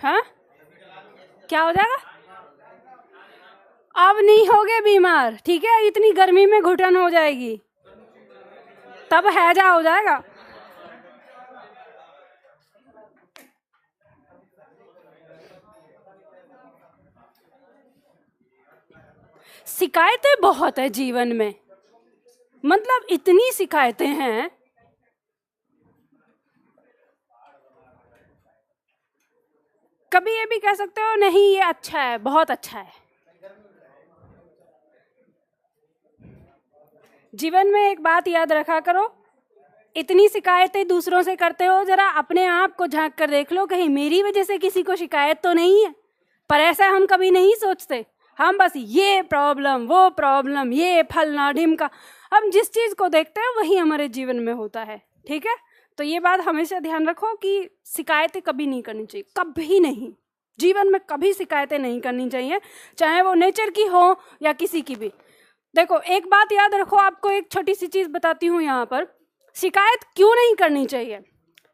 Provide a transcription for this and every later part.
हाँ, क्या हो जाएगा? अब नहीं होगे बीमार, ठीक है? इतनी गर्मी में घुटन हो जाएगी, तब हैजा हो जाएगा। शिकायतें बहुत है जीवन में, मतलब इतनी शिकायतें हैं। कभी ये भी कह सकते हो नहीं ये अच्छा है, बहुत अच्छा है। जीवन में एक बात याद रखा करो, इतनी शिकायतें दूसरों से करते हो, जरा अपने आप को झांक कर देख लो, कहीं मेरी वजह से किसी को शिकायत तो नहीं है। पर ऐसा हम कभी नहीं सोचते, हम बस ये प्रॉब्लम, वो प्रॉब्लम, ये फलना ढिमका, हम जिस चीज को देखते हैं वही हमारे जीवन में होता है, ठीक है? तो ये बात हमेशा ध्यान रखो कि शिकायतें कभी नहीं करनी चाहिए, कभी नहीं। जीवन में कभी शिकायतें नहीं करनी चाहिए, चाहे वो नेचर की हो या किसी की भी। देखो एक बात याद रखो, आपको एक छोटी सी चीज बताती हूँ यहाँ पर। शिकायत क्यों नहीं करनी चाहिए?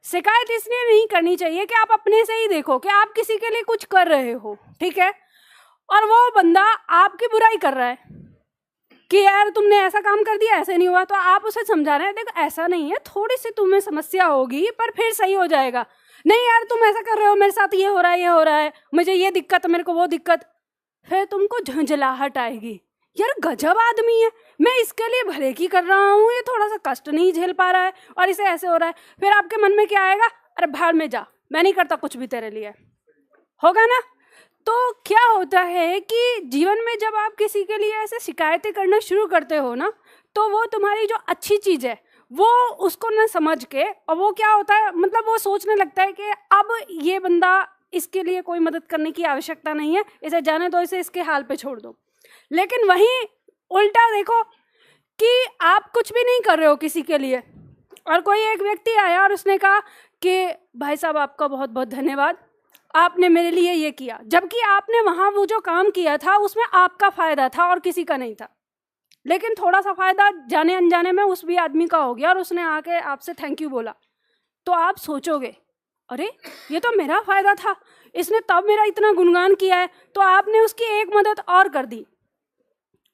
शिकायत इसलिए नहीं करनी चाहिए कि आप अपने से ही देखो कि आप किसी के लिए कुछ कर रहे हो, ठीक है, और वो बंदा आपकी बुराई कर रहा है कि यार तुमने ऐसा काम कर दिया, ऐसे नहीं हुआ, तो आप उसे समझा रहे हैं देखो ऐसा नहीं है, थोड़ी सी तुम्हें समस्या होगी पर फिर सही हो जाएगा। नहीं यार तुम ऐसा कर रहे हो, मेरे साथ ये हो रहा है, ये हो रहा है, मुझे ये दिक्कत, मेरे को वो दिक्कत, फिर तुमको झंझलाहट आएगी, यार गजब आदमी है, मैं इसके लिए भले की कर रहा हूँ, ये थोड़ा सा कष्ट नहीं झेल पा रहा है और इसे ऐसे हो रहा है। फिर आपके मन में क्या आएगा? अरे भाड़ में जा, मैं नहीं करता कुछ भी तेरे लिए, होगा ना? तो क्या होता है कि जीवन में जब आप किसी के लिए ऐसे शिकायतें करना शुरू करते हो ना, तो वो तुम्हारी जो अच्छी चीज है वो उसको ना समझ के, और वो क्या होता है, मतलब वो सोचने लगता है कि अब ये बंदा, इसके लिए कोई मदद करने की आवश्यकता नहीं है, इसे जाने दो, इसे इसके हाल पे छोड़ दो। लेकिन वहीं उल्टा देखो कि आप कुछ भी नहीं कर रहे हो किसी के लिए, और कोई एक व्यक्ति आया और उसने कहा कि भाई साहब आपका बहुत बहुत धन्यवाद, आपने मेरे लिए ये किया, जबकि आपने वहां वो जो काम किया था उसमें आपका फायदा था और किसी का नहीं था, लेकिन थोड़ा सा फायदा जाने अनजाने में उस भी आदमी का हो गया और उसने आके आपसे थैंक यू बोला। तो आप सोचोगे अरे ये तो मेरा फायदा था, इसने तब मेरा इतना गुणगान किया है, तो आपने उसकी एक मदद और कर दी,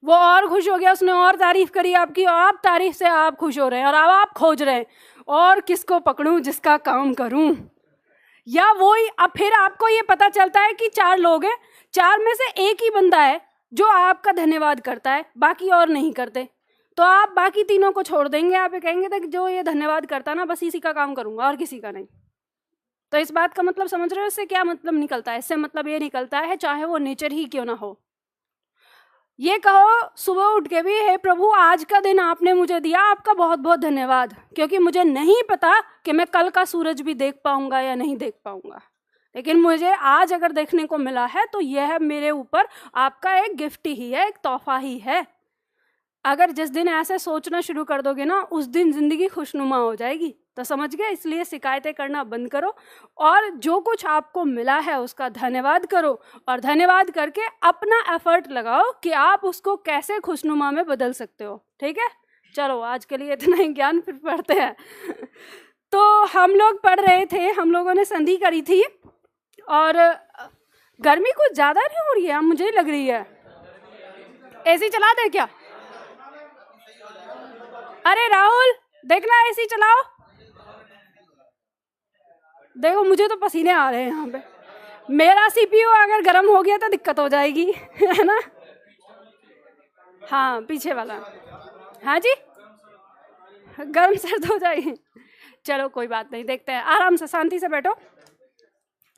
वो और खुश हो गया, उसने और तारीफ करी आपकी, और आप तारीफ से आप खुश हो रहे हैं, और अब आप खोज रहे हैं और किसको पकड़ूं जिसका काम करूं, या वो ही। अब फिर आपको ये पता चलता है कि 4 लोग हैं, 4 में से एक ही बंदा है जो आपका धन्यवाद करता है, बाकी और नहीं करते, तो आप बाकी तीनों को छोड़ देंगे, आप ये कहेंगे कि जो ये धन्यवाद करता है ना बस इसी का काम करूंगा और किसी का नहीं। तो इस बात का मतलब समझ रहे हो? इससे क्या मतलब निकलता है? इससे मतलब ये निकलता है, चाहे वो नेचर ही क्यों ना हो, ये कहो सुबह उठ के भी, हे प्रभु आज का दिन आपने मुझे दिया, आपका बहुत बहुत धन्यवाद, क्योंकि मुझे नहीं पता कि मैं कल का सूरज भी देख पाऊंगा या नहीं देख पाऊंगा, लेकिन मुझे आज अगर देखने को मिला है तो यह मेरे ऊपर आपका एक गिफ्ट ही है, एक तोहफा ही है। अगर जिस दिन ऐसे सोचना शुरू कर दोगे ना, उस दिन जिंदगी खुशनुमा हो जाएगी। तो समझ गए? इसलिए शिकायतें करना बंद करो और जो कुछ आपको मिला है उसका धन्यवाद करो, और धन्यवाद करके अपना एफर्ट लगाओ कि आप उसको कैसे खुशनुमा में बदल सकते हो, ठीक है? चलो आज के लिए इतना ही ज्ञान, फिर पढ़ते हैं। तो हम लोग पढ़ रहे थे, हम लोगों ने संधि करी थी, और गर्मी कुछ ज्यादा नहीं हो रही है, मुझे लग रही है। एसी चला दे क्या? अरे राहुल देखना, एसी चलाओ। देखो मुझे तो पसीने आ रहे हैं यहाँ पे, मेरा सीपीयू अगर गर्म हो गया तो दिक्कत हो जाएगी, है ना? हाँ पीछे वाला, हाँ जी, गर्म सर्द हो जाएगी। चलो कोई बात नहीं, देखते हैं, आराम से शांति से बैठो।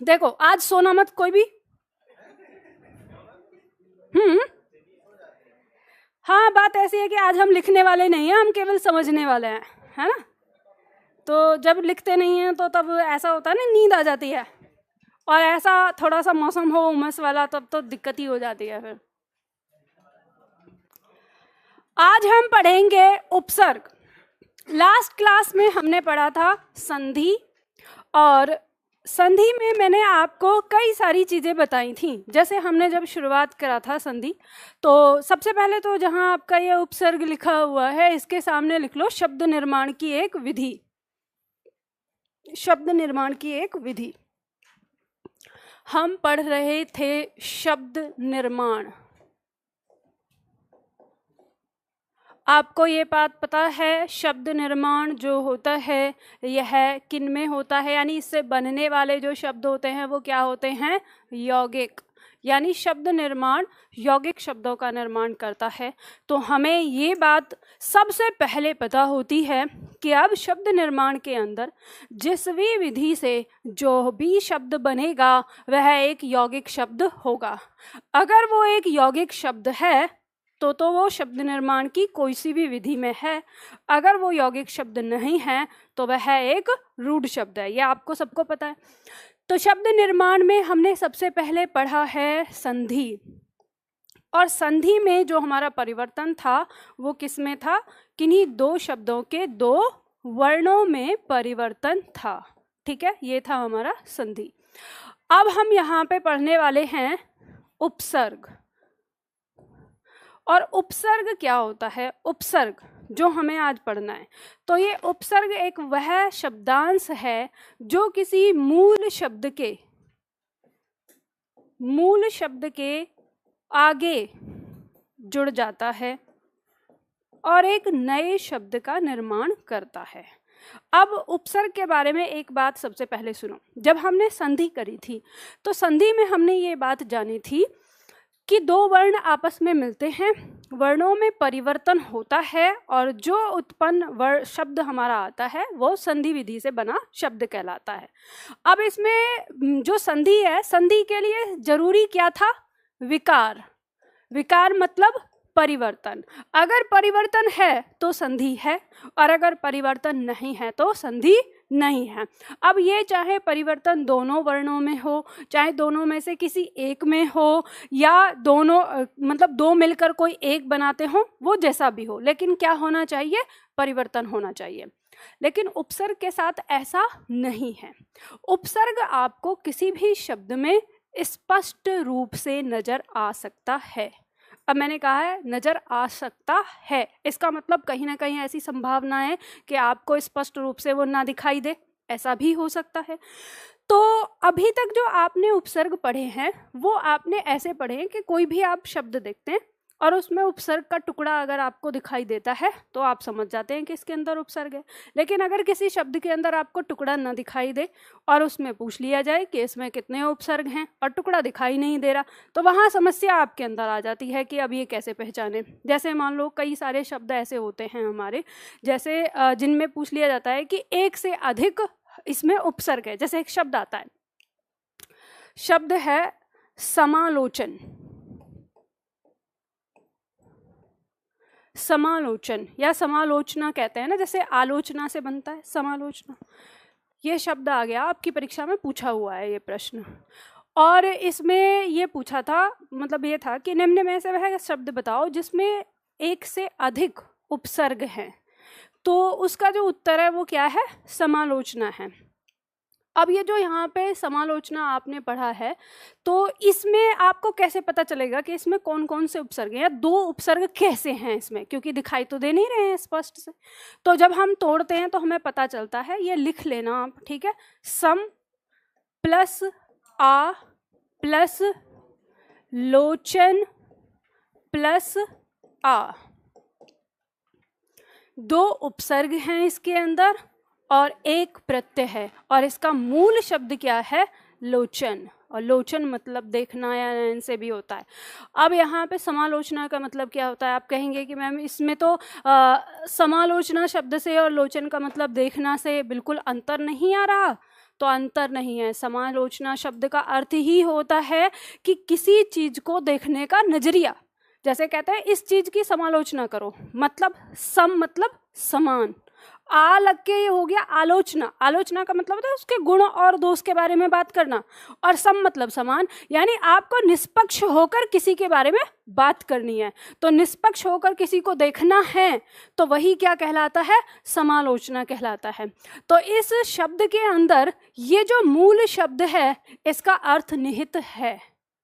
देखो आज सोना मत कोई भी। हाँ बात ऐसी है कि आज हम लिखने वाले नहीं हैं, हम केवल समझने वाले हैं, है ना? तो जब लिखते नहीं हैं तो तब ऐसा होता है ना, नींद आ जाती है, और ऐसा थोड़ा सा मौसम हो उमस वाला तब तो दिक्कत ही हो जाती है फिर। आज हम पढ़ेंगे उपसर्ग। लास्ट क्लास में हमने पढ़ा था संधि, और संधि में मैंने आपको कई सारी चीज़ें बताई थी। जैसे हमने जब शुरुआत करा था संधि, तो सबसे पहले तो जहाँ आपका ये उपसर्ग लिखा हुआ है इसके सामने लिख लो शब्द निर्माण की एक विधि। शब्द निर्माण की एक विधि। हम पढ़ रहे थे शब्द निर्माण। आपको ये बात पता है शब्द निर्माण जो होता है यह किन में होता है, यानी इससे बनने वाले जो शब्द होते हैं वो क्या होते हैं, यौगिक। यानी शब्द निर्माण यौगिक शब्दों का निर्माण करता है। तो हमें ये बात सबसे पहले पता होती है कि अब शब्द निर्माण के अंदर जिस भी विधि से जो भी शब्द बनेगा वह एक यौगिक शब्द होगा। अगर वो एक यौगिक शब्द है तो वो शब्द निर्माण की कोई सी भी विधि में है। अगर वो यौगिक शब्द नहीं है तो वह एक रूढ़ शब्द है, ये आपको सबको पता है। तो शब्द निर्माण में हमने सबसे पहले पढ़ा है संधि, और संधि में जो हमारा परिवर्तन था वो किस में था, किन्हीं दो शब्दों के दो वर्णों में परिवर्तन था। ठीक है, ये था हमारा संधि। अब हम यहाँ पे पढ़ने वाले हैं उपसर्ग। और उपसर्ग क्या होता है, उपसर्ग जो हमें आज पढ़ना है, तो ये उपसर्ग एक वह शब्दांश है जो किसी मूल शब्द के आगे जुड़ जाता है और एक नए शब्द का निर्माण करता है। अब उपसर्ग के बारे में एक बात सबसे पहले सुनो। जब हमने संधि करी थी तो संधि में हमने ये बात जानी थी कि दो वर्ण आपस में मिलते हैं, वर्णों में परिवर्तन होता है और जो उत्पन्न शब्द हमारा आता है वो संधि विधि से बना शब्द कहलाता है। अब इसमें जो संधि है, संधि के लिए जरूरी क्या था, विकार। विकार मतलब परिवर्तन। अगर परिवर्तन है तो संधि है और अगर परिवर्तन नहीं है तो संधि नहीं है। अब ये चाहे परिवर्तन दोनों वर्णों में हो, चाहे दोनों में से किसी एक में हो, या दोनों मतलब दो मिलकर कोई एक बनाते हो, वो जैसा भी हो, लेकिन क्या होना चाहिए, परिवर्तन होना चाहिए। लेकिन उपसर्ग के साथ ऐसा नहीं है। उपसर्ग आपको किसी भी शब्द में स्पष्ट रूप से नजर आ सकता है। अब मैंने कहा है नजर आ सकता है, इसका मतलब कहीं ना कहीं ऐसी संभावना है कि आपको स्पष्ट रूप से वो ना दिखाई दे, ऐसा भी हो सकता है। तो अभी तक जो आपने उपसर्ग पढ़े हैं वो आपने ऐसे पढ़े हैं कि कोई भी आप शब्द देखते हैं और उसमें उपसर्ग का टुकड़ा अगर आपको दिखाई देता है तो आप समझ जाते हैं कि इसके अंदर उपसर्ग है। लेकिन अगर किसी शब्द के अंदर आपको टुकड़ा ना दिखाई दे और उसमें पूछ लिया जाए कि इसमें कितने उपसर्ग हैं और टुकड़ा दिखाई नहीं दे रहा, तो वहाँ समस्या आपके अंदर आ जाती है कि अब ये कैसे पहचाने। जैसे मान लो कई सारे शब्द ऐसे होते हैं हमारे, जैसे जिनमें पूछ लिया जाता है कि एक से अधिक इसमें उपसर्ग है। जैसे एक शब्द आता है, शब्द है समालोचन। समालोचन या समालोचना कहते हैं ना, जैसे आलोचना से बनता है समालोचना। ये शब्द आ गया, आपकी परीक्षा में पूछा हुआ है ये प्रश्न। और इसमें ये पूछा था, मतलब ये था कि निम्न में से वह शब्द बताओ जिसमें एक से अधिक उपसर्ग हैं। तो उसका जो उत्तर है वो क्या है, समालोचना है। अब ये जो यहाँ पे समालोचना आपने पढ़ा है, तो इसमें आपको कैसे पता चलेगा कि इसमें कौन कौन से उपसर्ग हैं या दो उपसर्ग कैसे हैं इसमें, क्योंकि दिखाई तो दे नहीं रहे हैं स्पष्ट से। तो जब हम तोड़ते हैं तो हमें पता चलता है, ये लिख लेना आप, ठीक है। सम प्लस आ प्लस लोचन प्लस आ, दो उपसर्ग हैं इसके अंदर और एक प्रत्यय है, और इसका मूल शब्द क्या है, लोचन। और लोचन मतलब देखना या नयन से भी होता है। अब यहाँ पे समालोचना का मतलब क्या होता है, आप कहेंगे कि मैम इसमें तो समालोचना शब्द से और लोचन का मतलब देखना से बिल्कुल अंतर नहीं आ रहा। तो अंतर नहीं है। समालोचना शब्द का अर्थ ही होता है कि किसी चीज को देखने का नजरिया। जैसे कहते हैं इस चीज की समालोचना करो, मतलब सम मतलब समान, आ लग के ये हो गया आलोचना। आलोचना का मतलब होता है उसके गुण और दोष के बारे में बात करना, और सम मतलब समान, यानी आपको निष्पक्ष होकर किसी के बारे में बात करनी है। तो निष्पक्ष होकर किसी को देखना है तो वही क्या कहलाता है, समालोचना कहलाता है। तो इस शब्द के अंदर ये जो मूल शब्द है इसका अर्थ निहित है।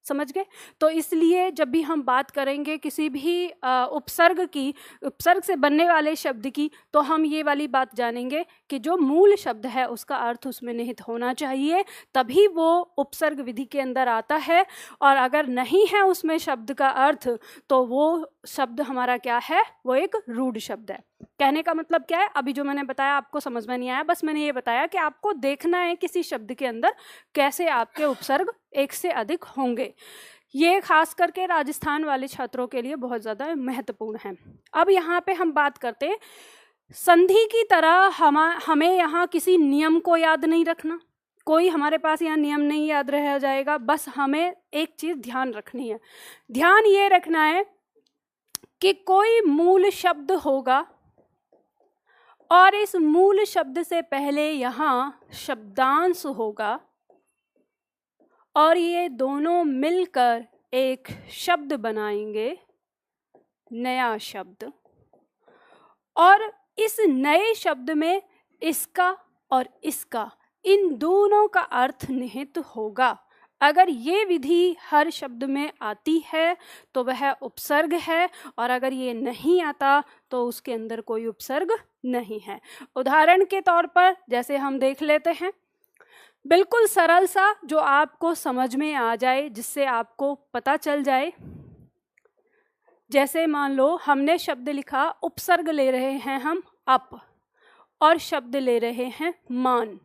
समझ गए? तो इसलिए जब भी हम बात करेंगे किसी भी उपसर्ग की, उपसर्ग से बनने वाले शब्द की, तो हम ये वाली बात जानेंगे कि जो मूल शब्द है उसका अर्थ उसमें निहित होना चाहिए, तभी वो उपसर्ग विधि के अंदर आता है। और अगर नहीं है उसमें शब्द का अर्थ, तो वो शब्द हमारा क्या है, वो एक रूढ़ शब्द है। कहने का मतलब क्या है, अभी जो मैंने बताया आपको समझ में नहीं आया, बस मैंने ये बताया कि आपको देखना है किसी शब्द के अंदर कैसे आपके उपसर्ग एक से अधिक होंगे। ये खास करके राजस्थान वाले छात्रों के लिए बहुत ज़्यादा महत्वपूर्ण है। अब यहाँ पे हम बात करते हैं संधि की तरह हमें यहाँ किसी नियम को याद नहीं रखना, कोई हमारे पास यहाँ नियम नहीं याद रह जाएगा। बस हमें एक चीज़ ध्यान रखनी है, ध्यान ये रखना है कि कोई मूल शब्द होगा और इस मूल शब्द से पहले यहाँ शब्दांश होगा और ये दोनों मिलकर एक शब्द बनाएंगे, नया शब्द। और इस नए शब्द में इसका और इसका, इन दोनों का अर्थ निहित होगा। अगर ये विधि हर शब्द में आती है तो वह उपसर्ग है, और अगर ये नहीं आता तो उसके अंदर कोई उपसर्ग नहीं है। उदाहरण के तौर पर जैसे हम देख लेते हैं, बिल्कुल सरल सा जो आपको समझ में आ जाए, जिससे आपको पता चल जाए। जैसे मान लो हमने शब्द लिखा, उपसर्ग ले रहे हैं हम अप और शब्द ले रहे हैं मान।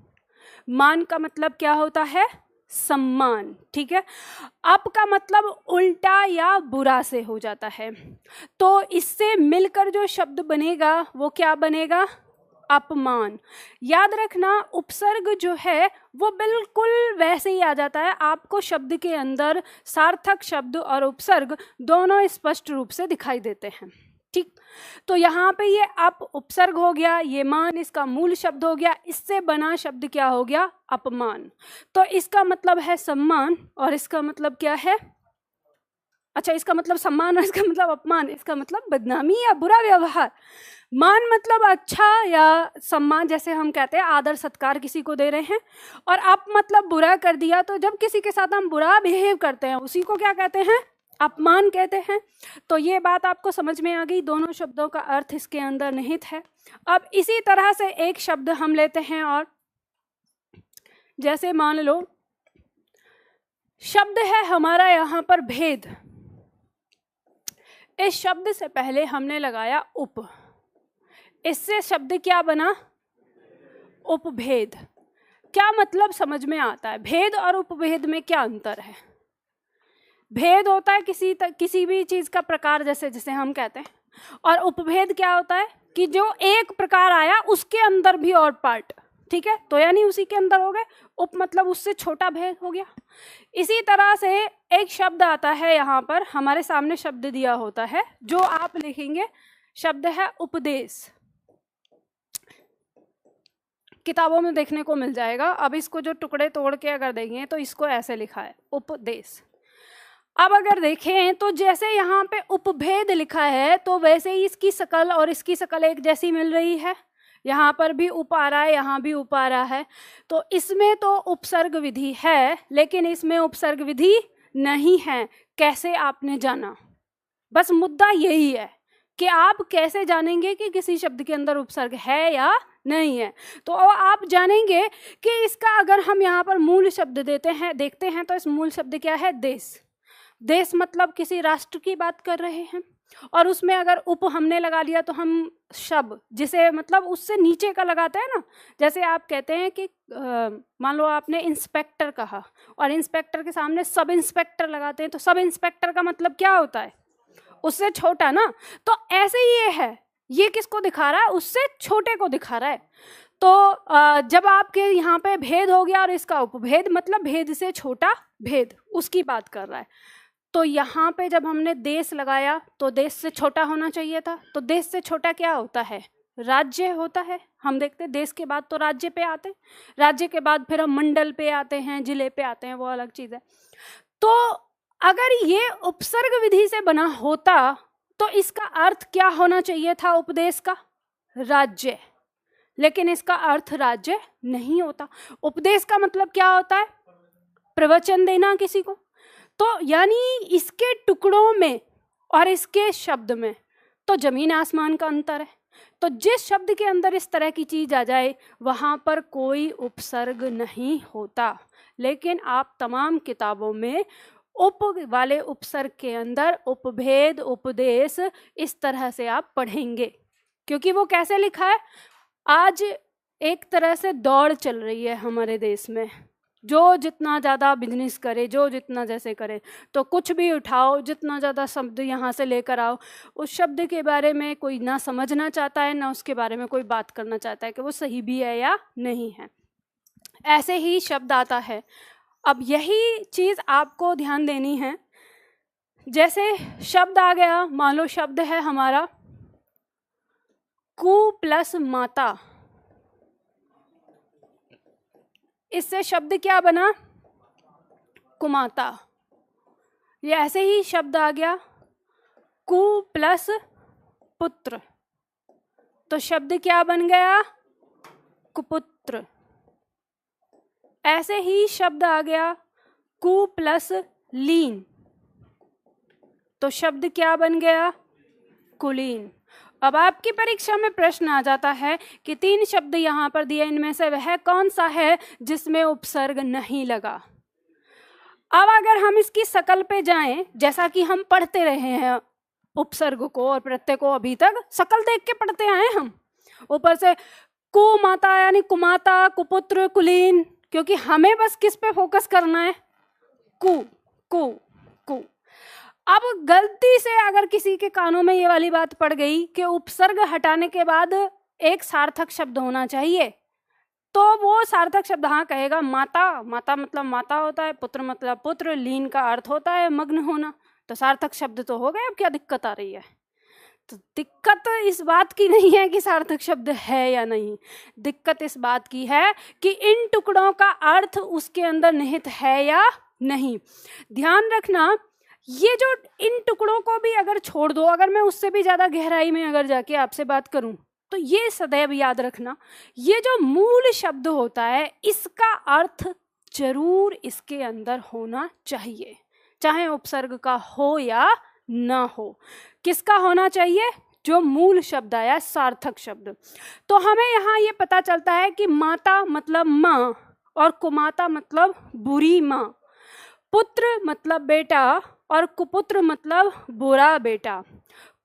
मान का मतलब क्या होता है, सम्मान, ठीक है। अप का मतलब उल्टा या बुरा से हो जाता है, तो इससे मिलकर जो शब्द बनेगा वो क्या बनेगा, अपमान। याद रखना उपसर्ग जो है वो बिल्कुल वैसे ही आ जाता है, आपको शब्द के अंदर सार्थक शब्द और उपसर्ग दोनों स्पष्ट रूप से दिखाई देते हैं, ठीक। तो यहाँ पे ये अप उपसर्ग हो गया, ये मान इसका मूल शब्द हो गया, इससे बना शब्द क्या हो गया, अपमान। तो इसका मतलब है सम्मान और इसका मतलब क्या है, अच्छा इसका मतलब सम्मान और इसका मतलब अपमान, इसका मतलब बदनामी या बुरा व्यवहार। मान मतलब अच्छा या सम्मान, जैसे हम कहते हैं आदर सत्कार किसी को दे रहे हैं, और अप मतलब बुरा कर दिया। तो जब किसी के साथ हम बुरा बिहेव करते हैं उसी को क्या कहते हैं, अपमान कहते हैं। तो ये बात आपको समझ में आ गई, दोनों शब्दों का अर्थ इसके अंदर निहित है। अब इसी तरह से एक शब्द हम लेते हैं, और जैसे मान लो शब्द है हमारा यहाँ पर भेद। इस शब्द से पहले हमने लगाया उप, इससे शब्द क्या बना, उपभेद। क्या मतलब समझ में आता है, भेद और उपभेद में क्या अंतर है। भेद होता है किसी भी चीज का प्रकार, जैसे जैसे हम कहते हैं, और उपभेद क्या होता है कि जो एक प्रकार आया उसके अंदर भी और पार्ट, ठीक है, तो यानी उसी के अंदर हो गए। उप मतलब उससे छोटा भेद हो गया। इसी तरह से एक शब्द आता है, यहाँ पर हमारे सामने शब्द दिया होता है, जो आप लिखेंगे शब्द है उपदेश, किताबों में देखने को मिल जाएगा। अब इसको जो टुकड़े तोड़ के अगर देंगे तो इसको ऐसे लिखा है, उपदेश। अब अगर देखें तो जैसे यहाँ पे उपभेद लिखा है, तो वैसे ही इसकी शकल और इसकी शकल एक जैसी मिल रही है। यहाँ पर भी उप आ रहा है, यहाँ भी उप आ रहा है। तो इसमें तो उपसर्ग विधि है, लेकिन इसमें उपसर्ग विधि नहीं है। कैसे आपने जाना, बस मुद्दा यही है कि आप कैसे जानेंगे कि किसी शब्द के अंदर उपसर्ग है या नहीं है। तो आप जानेंगे कि इसका अगर हम यहाँ पर मूल शब्द देखते हैं तो इस मूल शब्द क्या है, देश। देश मतलब किसी राष्ट्र की बात कर रहे हैं, और उसमें अगर उप हमने लगा लिया तो हम शब्द, जिसे मतलब उससे नीचे का लगाते हैं ना। जैसे आप कहते हैं कि मान लो आपने इंस्पेक्टर कहा और इंस्पेक्टर के सामने सब इंस्पेक्टर लगाते हैं, तो सब इंस्पेक्टर का मतलब क्या होता है, उससे छोटा ना। तो ऐसे ही ये है, ये किसको दिखा रहा है, उससे छोटे को दिखा रहा है। तो जब आपके यहाँ पे भेद हो गया और इसका उपभेद मतलब भेद से छोटा भेद, उसकी बात कर रहा है। तो यहाँ पे जब हमने देश लगाया तो देश से छोटा होना चाहिए था। तो देश से छोटा क्या होता है, राज्य होता है। हम देखते हैं देश के बाद तो राज्य पे आते हैं, राज्य के बाद फिर हम मंडल पे आते हैं, जिले पे आते हैं, वो अलग चीज़ है। तो अगर ये उपसर्ग विधि से बना होता तो इसका अर्थ क्या होना चाहिए था, उपदेश का, राज्य। लेकिन इसका अर्थ राज्य नहीं होता। उपदेश का मतलब क्या होता है, प्रवचन देना किसी को। तो यानी इसके टुकड़ों में और इसके शब्द में तो जमीन आसमान का अंतर है। तो जिस शब्द के अंदर इस तरह की चीज आ जाए वहां पर कोई उपसर्ग नहीं होता, लेकिन आप तमाम किताबों में उप वाले उपसर्ग के अंदर उपभेद उपदेश इस तरह से आप पढ़ेंगे, क्योंकि वो कैसे लिखा है। आज एक तरह से दौड़ चल रही है हमारे देश में, जो जितना ज़्यादा बिजनेस करे, जो जितना जैसे करे, तो कुछ भी उठाओ, जितना ज़्यादा शब्द यहाँ से लेकर आओ, उस शब्द के बारे में कोई ना समझना चाहता है ना उसके बारे में कोई बात करना चाहता है कि वो सही भी है या नहीं है। ऐसे ही शब्द आता है। अब यही चीज़ आपको ध्यान देनी है। जैसे शब्द आ गया, मान लो शब्द है हमारा कु प्लस माता, इससे शब्द क्या बना, कुमाता। ये ऐसे ही शब्द आ गया कु प्लस पुत्र, तो शब्द क्या बन गया, कुपुत्र। ऐसे ही शब्द आ गया कु प्लस लीन, तो शब्द क्या बन गया, कुलीन। अब आपकी परीक्षा में प्रश्न आ जाता है कि 3 शब्द यहाँ पर दिए, इनमें से वह कौन सा है जिसमें उपसर्ग नहीं लगा। अब अगर हम इसकी शकल पे जाएं, जैसा कि हम पढ़ते रहे हैं उपसर्ग को और प्रत्यय को, अभी तक शकल देख के पढ़ते आए हम, ऊपर से कु माता यानी कुमाता, कुपुत्र, कुलीन, क्योंकि हमें बस किस पे फोकस करना है, कु कु कु। अब गलती से अगर किसी के कानों में ये वाली बात पड़ गई कि उपसर्ग हटाने के बाद एक सार्थक शब्द होना चाहिए, तो वो सार्थक शब्द हाँ कहेगा, माता, माता मतलब माता होता है, पुत्र मतलब पुत्र, लीन का अर्थ होता है मग्न होना, तो सार्थक शब्द तो हो गए। अब क्या दिक्कत आ रही है, तो दिक्कत इस बात की नहीं है कि सार्थक शब्द है या नहीं, दिक्कत इस बात की है कि इन टुकड़ों का अर्थ उसके अंदर निहित है या नहीं। ध्यान रखना, ये जो इन टुकड़ों को भी अगर छोड़ दो, अगर मैं उससे भी ज़्यादा गहराई में अगर जाके आपसे बात करूं, तो ये सदैव याद रखना, ये जो मूल शब्द होता है इसका अर्थ जरूर इसके अंदर होना चाहिए, चाहे उपसर्ग का हो या ना हो। किसका होना चाहिए, जो मूल शब्द आया, सार्थक शब्द। तो हमें यहाँ ये पता चलता है कि माता मतलब माँ और कुमाता मतलब बुरी माँ, पुत्र मतलब बेटा और कुपुत्र मतलब बुरा बेटा,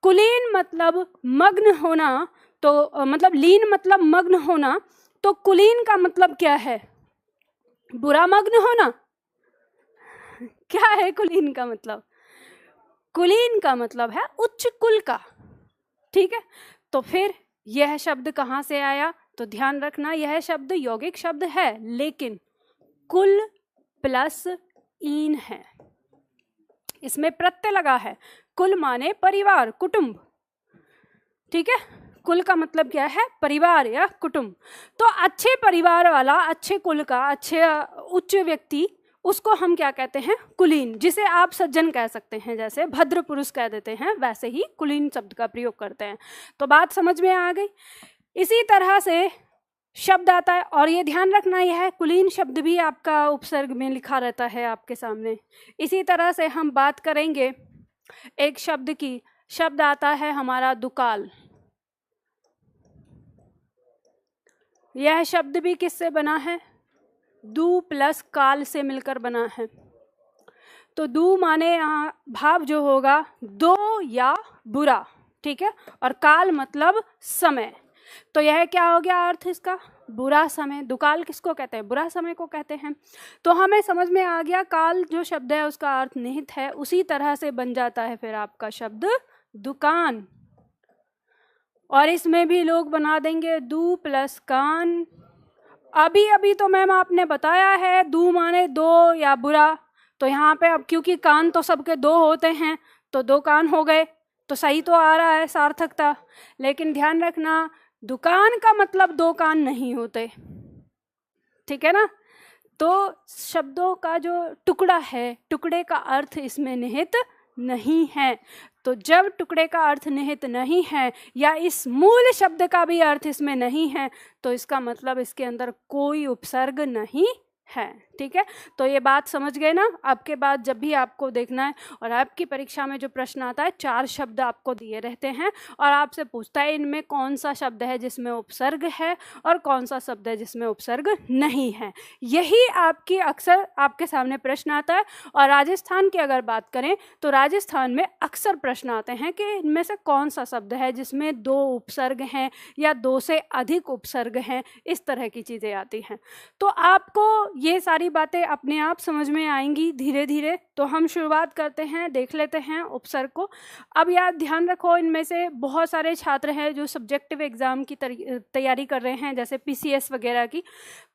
कुलीन मतलब मग्न होना, तो मतलब लीन मतलब मग्न होना, तो कुलीन का मतलब क्या है, बुरा मग्न होना। क्या है कुलीन का मतलब, कुलीन का मतलब है उच्च कुल का। ठीक है, तो फिर यह शब्द कहाँ से आया, तो ध्यान रखना यह शब्द यौगिक शब्द है, लेकिन कुल प्लस ईन है, इसमें प्रत्यय लगा है। कुल माने परिवार, कुटुंब। ठीक है, कुल का मतलब क्या है, परिवार या कुटुंब। तो अच्छे परिवार वाला, अच्छे कुल का, अच्छे उच्च व्यक्ति, उसको हम क्या कहते हैं, कुलीन, जिसे आप सज्जन कह सकते हैं, जैसे भद्र पुरुष कह देते हैं, वैसे ही कुलीन शब्द का प्रयोग करते हैं। तो बात समझ में आ गई। इसी तरह से शब्द आता है, और ये ध्यान रखना, यह है कुलीन शब्द भी आपका उपसर्ग में लिखा रहता है आपके सामने। इसी तरह से हम बात करेंगे एक शब्द की, शब्द आता है हमारा दुकाल। यह शब्द भी किससे बना है, दू प्लस काल से मिलकर बना है। तो दू माने यहाँ भाव जो होगा दो या बुरा, ठीक है, और काल मतलब समय। तो यह क्या हो गया अर्थ इसका, बुरा समय। दुकाल किसको कहते हैं, बुरा समय को कहते हैं। तो हमें समझ में आ गया काल जो शब्द है उसका अर्थ निहित है। उसी तरह से बन जाता है फिर आपका शब्द दुकान, और इसमें भी लोग बना देंगे दू प्लस कान। अभी अभी तो मैम आपने बताया है दू माने दो या बुरा, तो यहाँ पे अब क्योंकि कान तो सबके दो होते हैं तो दो कान हो गए, तो सही तो आ रहा है सार्थकता। लेकिन ध्यान रखना दुकान का मतलब दो कान नहीं होते, ठीक है ना। तो शब्दों का जो टुकड़ा है, टुकड़े का अर्थ इसमें निहित नहीं है। तो जब टुकड़े का अर्थ निहित नहीं है या इस मूल शब्द का भी अर्थ इसमें नहीं है, तो इसका मतलब इसके अंदर कोई उपसर्ग नहीं है। ठीक है, तो ये बात समझ गए ना। आपके बाद जब भी आपको देखना है और आपकी परीक्षा में जो प्रश्न आता है 4 शब्द आपको दिए रहते हैं और आपसे पूछता है इनमें कौन सा शब्द है जिसमें उपसर्ग है और कौन सा शब्द है जिसमें उपसर्ग नहीं है। यही आपकी अक्सर आपके सामने प्रश्न आता है। और राजस्थान की अगर बात करें तो राजस्थान में अक्सर प्रश्न आते हैं कि इनमें से कौन सा शब्द है जिसमें 2 उपसर्ग हैं या 2 से अधिक उपसर्ग हैं, इस तरह की चीज़ें आती हैं। तो आपको ये सारी बातें अपने आप समझ में आएंगी धीरे धीरे। तो हम शुरुआत करते हैं, देख लेते हैं उपसर्ग को। अब याद ध्यान रखो, इनमें से बहुत सारे छात्र हैं जो सब्जेक्टिव एग्ज़ाम की तैयारी कर रहे हैं, जैसे पीसीएस वगैरह की।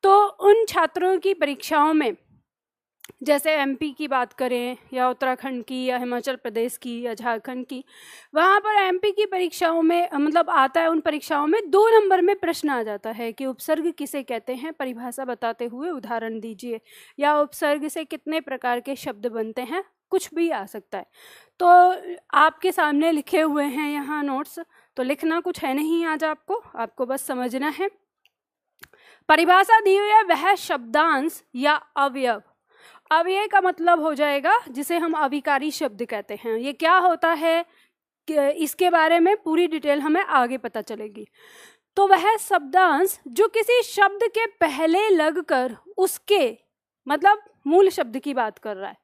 तो उन छात्रों की परीक्षाओं में, जैसे एमपी की बात करें या उत्तराखंड की या हिमाचल प्रदेश की या झारखंड की, वहाँ पर एमपी की परीक्षाओं में मतलब आता है, उन परीक्षाओं में 2 नंबर में प्रश्न आ जाता है कि उपसर्ग किसे कहते हैं, परिभाषा बताते हुए उदाहरण दीजिए, या उपसर्ग से कितने प्रकार के शब्द बनते हैं, कुछ भी आ सकता है। तो आपके सामने लिखे हुए हैं यहाँ नोट्स, तो लिखना कुछ है नहीं आज आपको बस समझना है। परिभाषा दी हुई है, वह शब्दांश या अवयव। अवयव का मतलब हो जाएगा जिसे हम अविकारी शब्द कहते हैं। ये क्या होता है इसके बारे में पूरी डिटेल हमें आगे पता चलेगी। तो वह शब्दांश जो किसी शब्द के पहले लगकर उसके मतलब मूल शब्द की बात कर रहा है,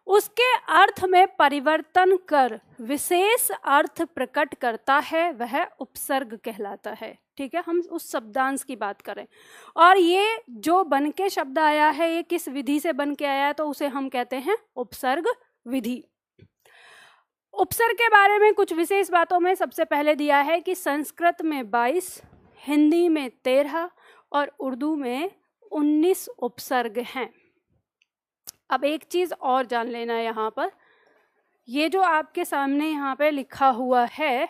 उसके अर्थ में परिवर्तन कर विशेष अर्थ प्रकट करता है, वह उपसर्ग कहलाता है। ठीक है, हम उस शब्दांश की बात करें। और ये जो बन के शब्द आया है, ये किस विधि से बन के आया है, तो उसे हम कहते हैं उपसर्ग विधि। उपसर्ग के बारे में कुछ विशेष बातों में सबसे पहले दिया है कि संस्कृत में 22, हिंदी में 13 और उर्दू में 19 उपसर्ग हैं। अब एक चीज़ और जान लेना यहाँ पर, ये जो आपके सामने यहाँ पे लिखा हुआ है,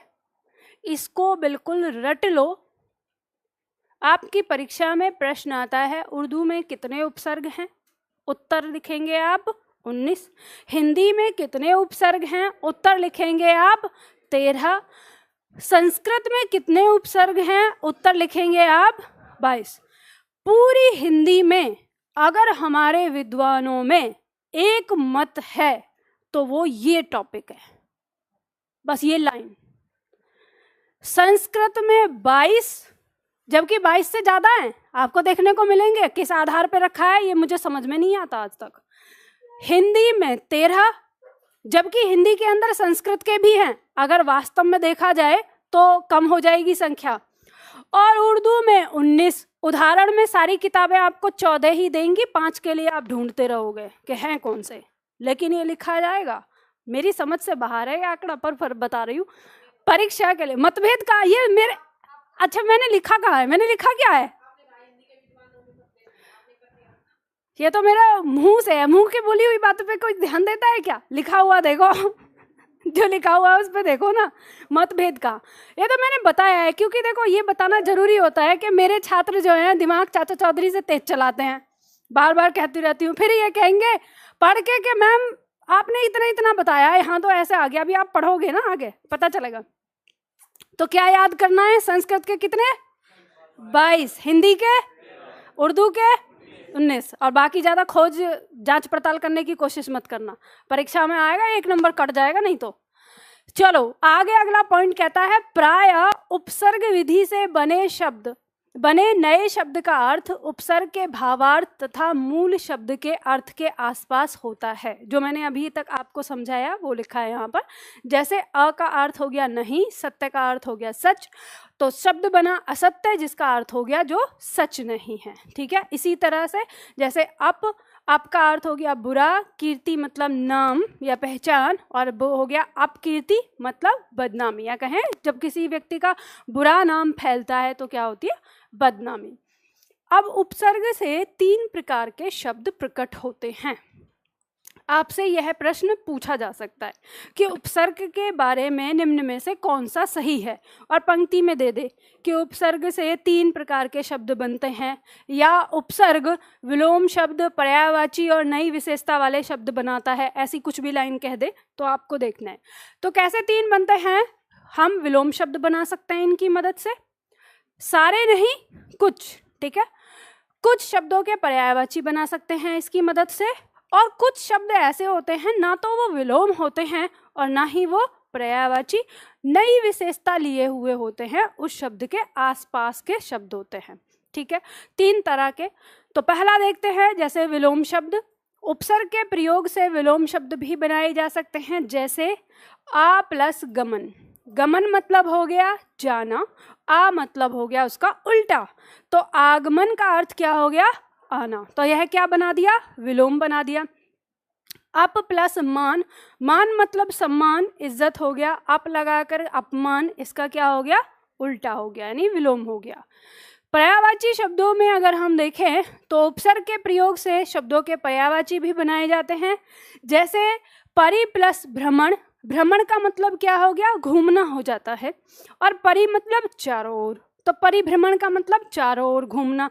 इसको बिल्कुल रट लो। आपकी परीक्षा में प्रश्न आता है उर्दू में कितने उपसर्ग हैं, उत्तर लिखेंगे आप 19। हिंदी में कितने उपसर्ग हैं, उत्तर लिखेंगे आप 13। संस्कृत में कितने उपसर्ग हैं, उत्तर लिखेंगे आप 22। पूरी हिंदी में अगर हमारे विद्वानों में एक मत है तो वो ये टॉपिक है, बस ये लाइन। संस्कृत में 22, जबकि 22 से ज़्यादा हैं, आपको देखने को मिलेंगे। किस आधार पर रखा है ये मुझे समझ में नहीं आता आज तक। हिंदी में 13, जबकि हिंदी के अंदर संस्कृत के भी हैं, अगर वास्तव में देखा जाए तो कम हो जाएगी संख्या। और उर्दू में 19। उदाहरण में सारी किताबें आपको 14 ही देंगी, 5 के लिए आप ढूंढते रहोगे कि हैं कौन से, लेकिन ये लिखा जाएगा। मेरी समझ से बाहर है आंकड़ा, पर बता रही हूँ परीक्षा के लिए। मतभेद का ये मेरे, अच्छा मैंने लिखा कहाँ है, मैंने लिखा क्या है, ये तो मेरा मुंह से है, मुंह की बोली हुई बातों पे कोई ध्यान देता है क्या? लिखा हुआ देखो जो लिखा हुआ है उस पर देखो ना, मतभेद का। ये तो मैंने बताया है, क्योंकि देखो ये बताना जरूरी होता है कि मेरे छात्र जो हैं दिमाग चाचा चौधरी से तेज चलाते हैं। बार बार कहती रहती हूँ, फिर ये कहेंगे पढ़ के कि मैम आपने इतना बताया, यहाँ तो ऐसे आ गया। अभी आप पढ़ोगे ना आगे पता चलेगा। तो क्या याद करना है, संस्कृत के कितने 22, हिंदी के, उर्दू के 19, और बाकी ज़्यादा खोज जांच पड़ताल करने की कोशिश मत करना, परीक्षा में आएगा 1 नंबर कट जाएगा नहीं तो। चलो आगे अगला पॉइंट कहता है, प्राय उपसर्ग विधि से बने नए शब्द का अर्थ उपसर्ग के भावार्थ तथा मूल शब्द के अर्थ के आसपास होता है। जो मैंने अभी तक आपको समझाया वो लिखा है यहाँ पर। जैसे अ का अर्थ हो गया नहीं, सत्य का अर्थ हो गया सच, तो शब्द बना असत्य जिसका अर्थ हो गया जो सच नहीं है। ठीक है, इसी तरह से जैसे अप का अर्थ हो गया बुरा, कीर्ति मतलब नाम या पहचान, और वो हो गया अपकीर्ति मतलब बदनामी, या कहें जब किसी व्यक्ति का बुरा नाम फैलता है तो क्या होती है, बदनामी। अब उपसर्ग से 3 प्रकार के शब्द प्रकट होते हैं। आपसे यह प्रश्न पूछा जा सकता है कि उपसर्ग के बारे में निम्न में से कौन सा सही है, और पंक्ति में दे दे कि उपसर्ग से 3 प्रकार के शब्द बनते हैं, या उपसर्ग विलोम शब्द, पर्यायवाची और नई विशेषता वाले शब्द बनाता है, ऐसी कुछ भी लाइन कह दे तो आपको देखना है। तो कैसे 3 बनते हैं, हम विलोम शब्द बना सकते हैं इनकी मदद से, सारे नहीं कुछ। ठीक है, कुछ शब्दों के पर्यायवाची बना सकते हैं इसकी मदद से, और कुछ शब्द ऐसे होते हैं ना तो वो विलोम होते हैं और ना ही वो पर्यायवाची, नई विशेषता लिए हुए होते हैं, उस शब्द के आसपास के शब्द होते हैं। ठीक है, 3 तरह के। तो पहला देखते हैं, जैसे विलोम शब्द। उपसर्ग के प्रयोग से विलोम शब्द भी बनाए जा सकते हैं, जैसे आ प्लस गमन। गमन मतलब हो गया जाना, आ मतलब हो गया उसका उल्टा, तो आगमन का अर्थ क्या हो गया? आना। तो यह क्या बना दिया? विलोम बना दिया। अप प्लस मान, मान मतलब सम्मान, इज्जत हो गया, अप लगाकर अपमान, इसका क्या हो गया? उल्टा हो गया, यानी विलोम हो गया। पर्यायवाची शब्दों में अगर हम देखें तो उपसर्ग के प्रयोग से शब्दों के पर्यायवाची भी बनाए जाते हैं, जैसे परि प्लस भ्रमण। भ्रमण का मतलब क्या हो गया? घूमना हो जाता है, और परि मतलब चारों ओर, तो परिभ्रमण का मतलब चारों ओर घूमना।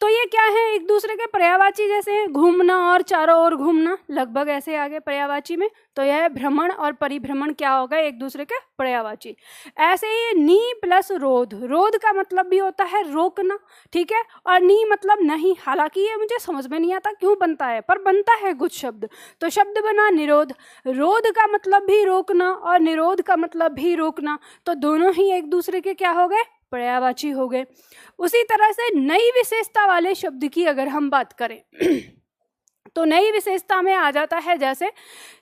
तो ये क्या है? एक दूसरे के पर्यायवाची जैसे हैं, घूमना और चारों ओर घूमना, लगभग ऐसे आगे पर्यायवाची में। तो यह भ्रमण और परिभ्रमण क्या होगा? एक दूसरे के पर्यायवाची। ऐसे ही नी प्लस रोध। रोध का मतलब भी होता है रोकना, ठीक है, और नी मतलब नहीं। हालांकि ये मुझे समझ में नहीं आता क्यों बनता है, पर बनता है कुछ शब्द। तो शब्द बना निरोध। रोध का मतलब भी रोकना और निरोध का मतलब भी रोकना, तो दोनों ही एक दूसरे के क्या हो गए? पर्यायवाची हो गए। उसी तरह से नई विशेषता वाले शब्द की अगर हम बात करें तो नई विशेषता में आ जाता है, जैसे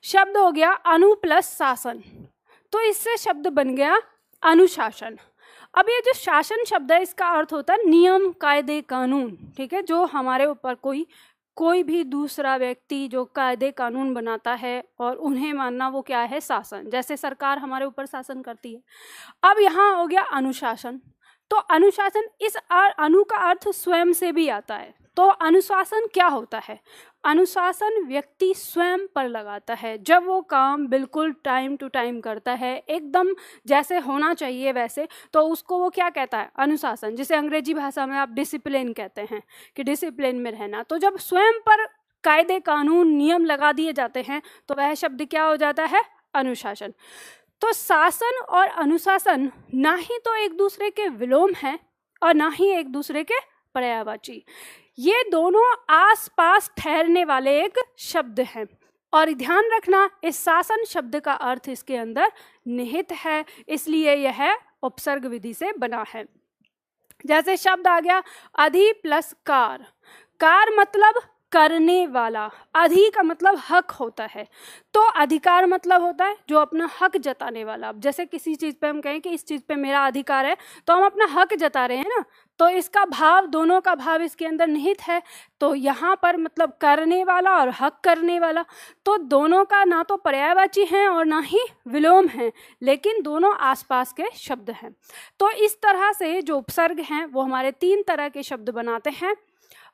शब्द हो गया अनु प्लस शासन, तो इससे शब्द बन गया अनुशासन। अब ये जो शासन शब्द है इसका अर्थ होता है नियम, कायदे, कानून, ठीक है, जो हमारे ऊपर कोई भी दूसरा व्यक्ति जो कायदे कानून बनाता है और उन्हें मानना, वो क्या है? शासन। जैसे सरकार हमारे ऊपर शासन करती है। अब यहाँ हो गया अनुशासन। तो अनुशासन, इस अनु का अर्थ स्वयं से भी आता है। तो अनुशासन क्या होता है? अनुशासन व्यक्ति स्वयं पर लगाता है, जब वो काम बिल्कुल टाइम टू टाइम करता है, एकदम जैसे होना चाहिए वैसे, तो उसको वो क्या कहता है? अनुशासन। जिसे अंग्रेजी भाषा में आप डिसिप्लिन कहते हैं, कि डिसिप्लिन में रहना। तो जब स्वयं पर कायदे कानून नियम लगा दिए जाते हैं तो वह शब्द क्या हो जाता है? अनुशासन। तो शासन और अनुशासन ना ही तो एक दूसरे के विलोम हैं और ना ही एक दूसरे के पर्यायवाची, ये दोनों आसपास ठहरने वाले एक शब्द हैं। और ध्यान रखना, इस शासन शब्द का अर्थ इसके अंदर निहित है, इसलिए यह उपसर्ग विधि से बना है। जैसे शब्द आ गया अधि प्लस कार। कार मतलब करने वाला, अधि का मतलब हक होता है, तो अधिकार मतलब होता है जो अपना हक जताने वाला। अब जैसे किसी चीज़ पे हम कहें कि इस चीज़ पे मेरा अधिकार है, तो हम अपना हक जता रहे हैं ना, तो इसका भाव, दोनों का भाव इसके अंदर निहित है। तो यहाँ पर मतलब करने वाला और हक करने वाला, तो दोनों का ना तो पर्यायवाची हैं और ना ही विलोम हैं, लेकिन दोनों आसपास के शब्द हैं। तो इस तरह से जो उपसर्ग हैं वो हमारे 3 तरह के शब्द बनाते हैं।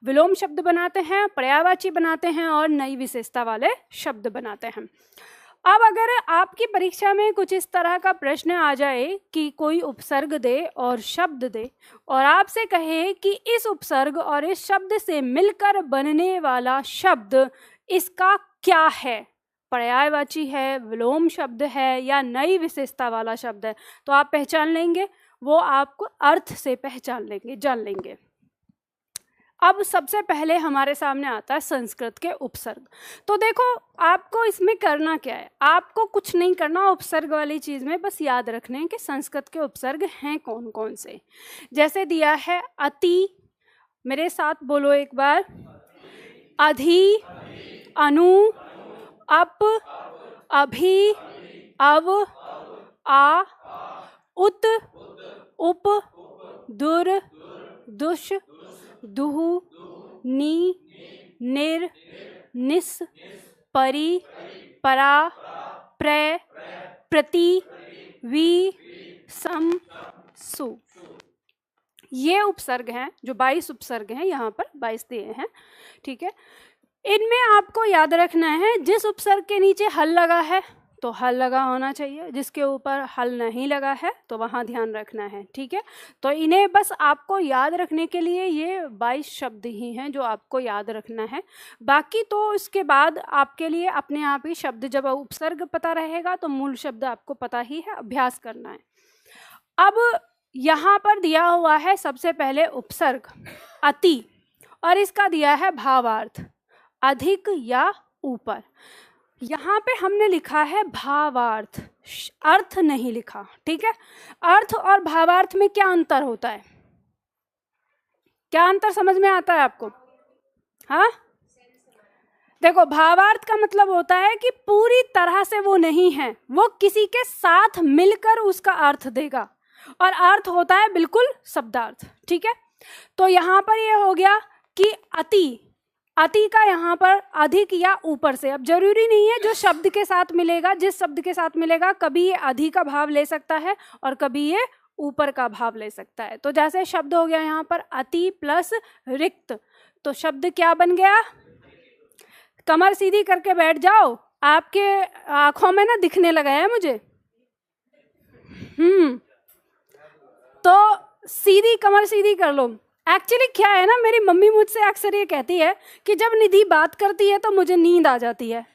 विलोम शब्द बनाते हैं, पर्यायवाची बनाते हैं और नई विशेषता वाले शब्द बनाते हैं। अब अगर आपकी परीक्षा में कुछ इस तरह का प्रश्न आ जाए कि कोई उपसर्ग दे और शब्द दे और आपसे कहे कि इस उपसर्ग और इस शब्द से मिलकर बनने वाला शब्द इसका क्या है, पर्यायवाची है, विलोम शब्द है या नई विशेषता वाला शब्द है, तो आप पहचान लेंगे, वो आपको अर्थ से पहचान लेंगे, जान लेंगे। अब सबसे पहले हमारे सामने आता है संस्कृत के उपसर्ग। तो देखो, आपको इसमें करना क्या है? आपको कुछ नहीं करना उपसर्ग वाली चीज़ में, बस याद रखना है कि संस्कृत के उपसर्ग हैं कौन कौन से। जैसे दिया है अति, मेरे साथ बोलो एक बार, अधि, अनु, अप, अभि, अव, आ, उत, उप, दुर, दुष, दुहु, नी, निर, निस, परि, परा, प्र, प्रति, वि, सम, सु। ये उपसर्ग हैं, जो 22 उपसर्ग हैं, यहाँ पर 22 दिए हैं, ठीक है। इनमें आपको याद रखना है, जिस उपसर्ग के नीचे हल लगा है तो हल लगा होना चाहिए, जिसके ऊपर हल नहीं लगा है तो वहाँ ध्यान रखना है, ठीक है। तो इन्हें बस आपको याद रखने के लिए ये 22 शब्द ही हैं जो आपको याद रखना है। बाकी तो इसके बाद आपके लिए अपने आप ही शब्द, जब उपसर्ग पता रहेगा तो मूल शब्द आपको पता ही है, अभ्यास करना है। अब यहाँ पर दिया हुआ है सबसे पहले उपसर्ग अति, और इसका दिया है भावार्थ, अधिक या ऊपर। यहाँ पे हमने लिखा है भावार्थ, अर्थ नहीं लिखा, ठीक है। अर्थ और भावार्थ में क्या अंतर होता है, क्या अंतर समझ में आता है आपको? हाँ, देखो भावार्थ का मतलब होता है कि पूरी तरह से वो नहीं है, वो किसी के साथ मिलकर उसका अर्थ देगा, और अर्थ होता है बिल्कुल शब्दार्थ, ठीक है। तो यहाँ पर ये हो गया कि अति, अति का यहाँ पर अधिक या ऊपर से, अब जरूरी नहीं है जो शब्द के साथ मिलेगा, जिस शब्द के साथ मिलेगा कभी ये अधिक का भाव ले सकता है और कभी ये ऊपर का भाव ले सकता है। तो जैसे शब्द हो गया यहाँ पर अति प्लस रिक्त, तो शब्द क्या बन गया? कमर सीधी करके बैठ जाओ, आपके आंखों में ना दिखने लगा है मुझे। तो सीधी कमर सीधी कर लो। एक्चुअली क्या है ना, मेरी मम्मी मुझसे अक्सर ये कहती है कि जब निधि बात करती है तो मुझे नींद आ जाती है।